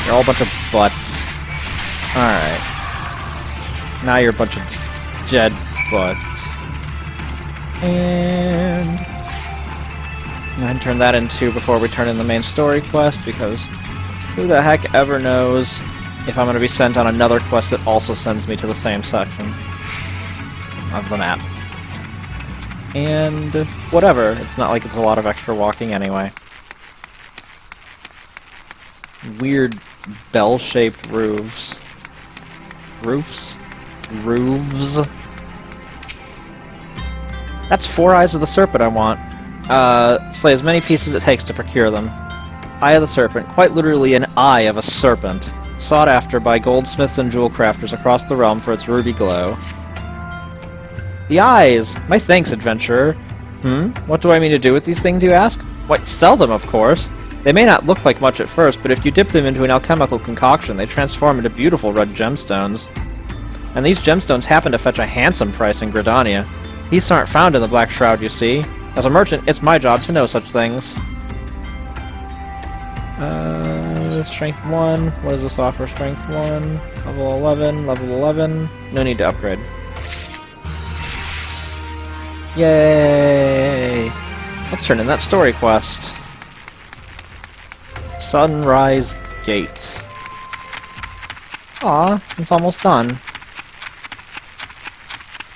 You're all a bunch of butts. Alright. Now you're a bunch of dead butts. And... go ahead and turn that in too before we turn in the main story quest, because who the heck ever knows if I'm going to be sent on another quest that also sends me to the same section of the map. And whatever, it's not like it's a lot of extra walking anyway. Weird bell-shaped roofs. Roofs? Roofs? That's 4 eyes of the serpent I want. Slay as many pieces as it takes to procure them. Eye of the serpent, quite literally an eye of a serpent, sought after by goldsmiths and jewel crafters across the realm for its ruby glow. The eyes! My thanks, adventurer. What do I mean to do with these things, you ask? Why, sell them, of course. They may not look like much at first, but if you dip them into an alchemical concoction, they transform into beautiful red gemstones. And these gemstones happen to fetch a handsome price in Gridania. These aren't found in the Black Shroud, you see. As a merchant, it's my job to know such things. Strength 1. What does this offer? Strength 1. Level 11. Level 11. No need to upgrade. Yay! Let's turn in that story quest. Sunrise Gate. Aw, it's almost done.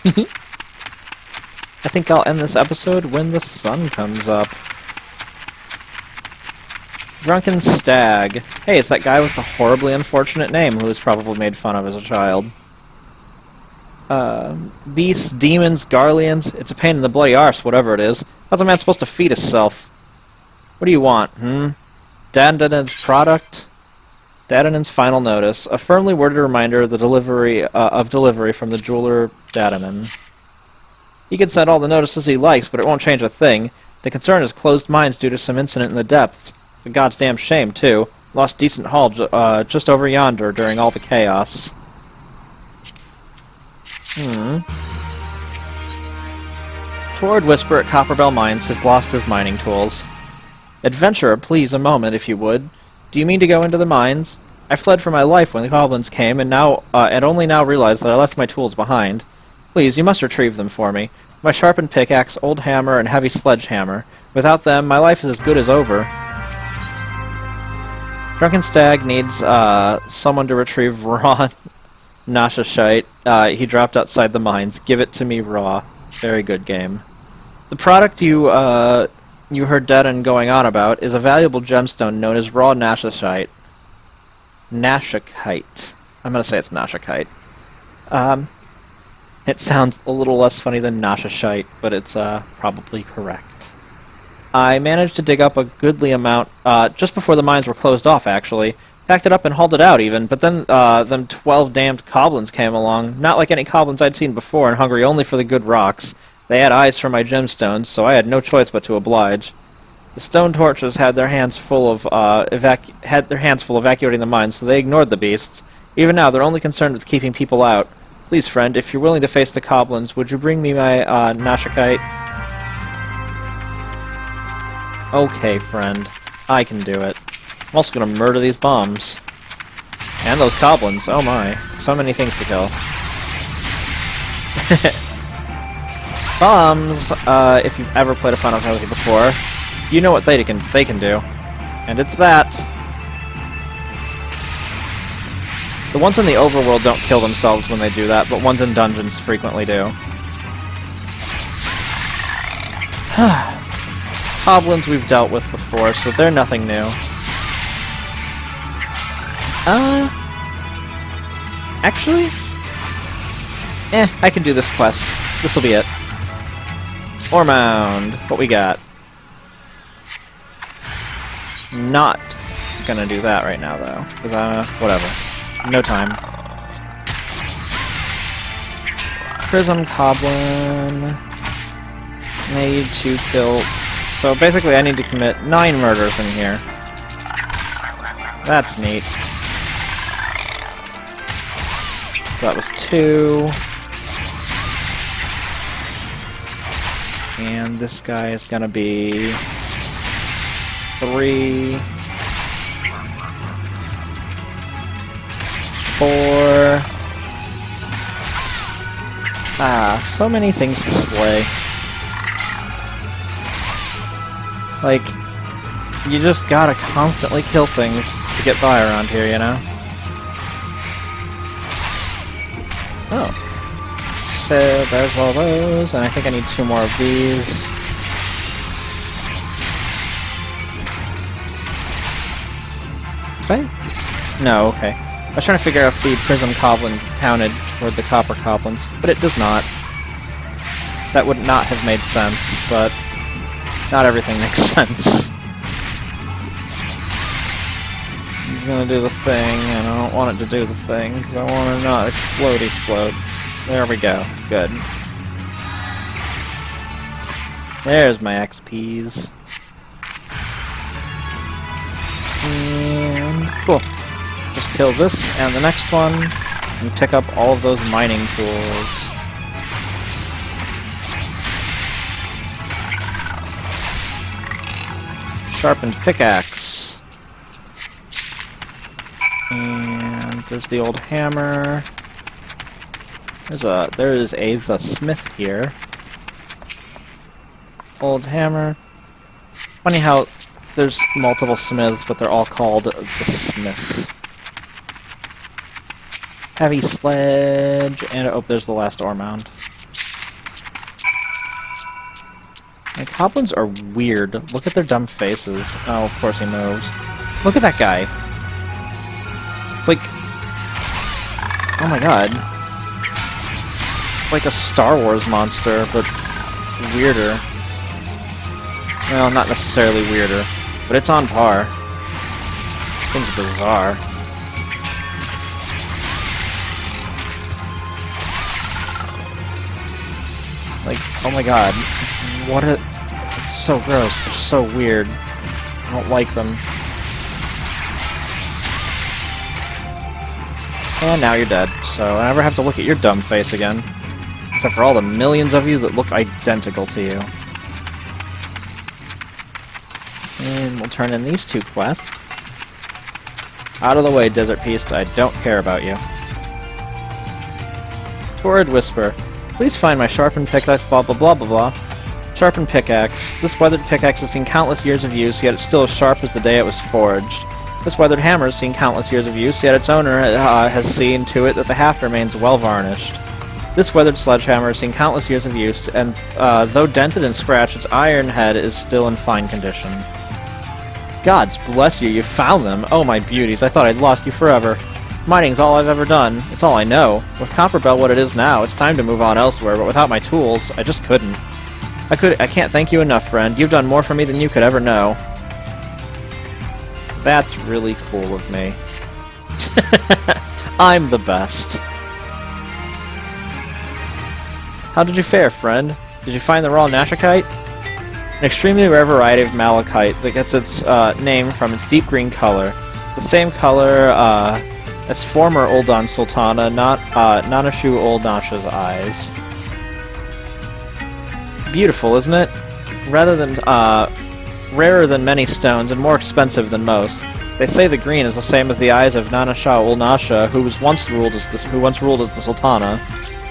I think I'll end this episode when the sun comes up. Drunken Stag. Hey, it's that guy with the horribly unfortunate name who was probably made fun of as a child. Beasts, demons, garleans. It's a pain in the bloody arse, whatever it is. How's a man supposed to feed himself? What do you want, Dadanen's product? Dadanen's final notice. A firmly worded reminder of the delivery from the jeweler Dadanen. He can send all the notices he likes, but it won't change a thing. The concern is closed minds due to some incident in the depths. It's a goddamn shame, too. Lost decent haul just over yonder during all the chaos. Toward Whisper at Copperbell Mines has lost his mining tools. Adventurer, please, a moment, if you would. Do you mean to go into the mines? I fled for my life when the goblins came, and only now realized that I left my tools behind. Please, you must retrieve them for me. My sharpened pickaxe, old hammer, and heavy sledgehammer. Without them, my life is as good as over. Drunken Stag needs someone to retrieve raw Nashashite. He dropped outside the mines. Give it to me raw. Very good game. The product you heard Deaden going on about is a valuable gemstone known as raw Nashashite. Nashakite. I'm gonna say it's Nashakite. It sounds a little less funny than Nashashite, but it's probably correct. I managed to dig up a goodly amount just before the mines were closed off, actually. Packed it up and hauled it out, even, but then them 12 damned goblins came along. Not like any goblins I'd seen before, and hungry only for the good rocks. They had eyes for my gemstones, so I had no choice but to oblige. The stone torches had their hands full of evacuating the mines, so they ignored the beasts. Even now, they're only concerned with keeping people out. Please, friend, if you're willing to face the goblins, would you bring me my Nashakite? Okay, friend. I can do it. I'm also gonna murder these bombs. And those goblins. Oh my. So many things to kill. Bombs, if you've ever played a Final Fantasy before, you know what they can do. And it's that. The ones in the overworld don't kill themselves when they do that, but ones in dungeons frequently do. Goblins we've dealt with before, so they're nothing new. Actually? I can do this quest. This'll be it. Ormound. What we got? Not gonna do that right now, though. Because, whatever. No time. Prism Goblin. Need to kill... So basically I need to commit 9 murders in here. That's neat. So that was 2. And this guy is gonna be 3, 4. So many things to slay. Like, you just gotta constantly kill things to get by around here, you know? Oh. So, there's all those, and I think I need 2 more of these. Did I? No, okay. I was trying to figure out if the Prism Goblin counted toward the Copper Goblins, but it does not. That would not have made sense, but not everything makes sense. He's gonna do the thing, and I don't want it to do the thing, because I want it to not explode. There we go. Good. There's my XPs. And cool. Just kill this and the next one, and pick up all of those mining tools. Sharpened pickaxe. And there's the old hammer. There is the smith here. Old hammer. Funny how there's multiple smiths, but they're all called the smith. Heavy sledge, and oh, there's the last ore mound. Like, goblins are weird. Look at their dumb faces. Oh, of course he moves. Look at that guy. It's like... Oh my god. It's like a Star Wars monster, but weirder. Well, not necessarily weirder, but it's on par. Things bizarre. Like, oh my god. What a... It's so gross. They're so weird. I don't like them. And now you're dead, so I never have to look at your dumb face again. Except for all the millions of you that look identical to you. And we'll turn in these 2 quests. Out of the way, Desert Beast, I don't care about you. Torrid Whisper. Please find my sharpened pickaxe, blah blah blah blah blah. Sharpened pickaxe. This weathered pickaxe has seen countless years of use, yet it's still as sharp as the day it was forged. This weathered hammer has seen countless years of use, yet its owner has seen to it that the haft remains well varnished. This weathered sledgehammer has seen countless years of use, and though dented and scratched, its iron head is still in fine condition. Gods bless you, you found them! Oh my beauties, I thought I'd lost you forever. Mining's all I've ever done. It's all I know. With Copperbell what it is now, it's time to move on elsewhere, but without my tools, I just couldn't. I can't thank you enough, friend. You've done more for me than you could ever know. That's really cool of me. I'm the best. How did you fare, friend? Did you find the raw nashikite? An extremely rare variety of malachite that gets its name from its deep green color. The same color as former Uldan Sultana, not Nanashu Old Nasha's eyes. Beautiful, isn't it? Rarer than many stones and more expensive than most. They say the green is the same as the eyes of Nana Shah ul Nasha, who once ruled as the Sultana.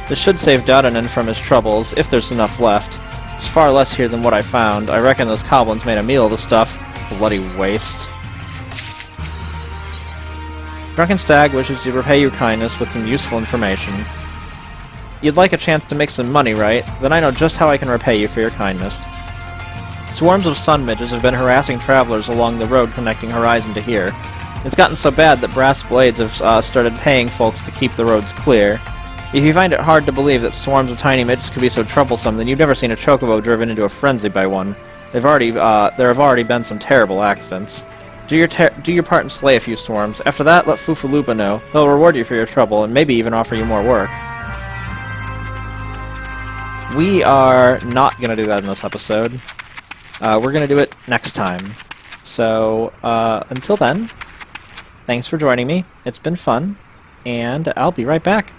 This should save Dadanan from his troubles, if there's enough left. There's far less here than what I found. I reckon those goblins made a meal of the stuff. Bloody waste. Drunken Stag wishes to repay your kindness with some useful information. You'd like a chance to make some money, right? Then I know just how I can repay you for your kindness. Swarms of sun midges have been harassing travelers along the road connecting Horizon to here. It's gotten so bad that brass blades have started paying folks to keep the roads clear. If you find it hard to believe that swarms of tiny midges could be so troublesome, then you've never seen a chocobo driven into a frenzy by one. There have already been some terrible accidents. Do your part and slay a few swarms. After that, let Fufalupa know. He'll reward you for your trouble, and maybe even offer you more work. We are not going to do that in this episode. We're going to do it next time. So, until then, thanks for joining me. It's been fun, and I'll be right back.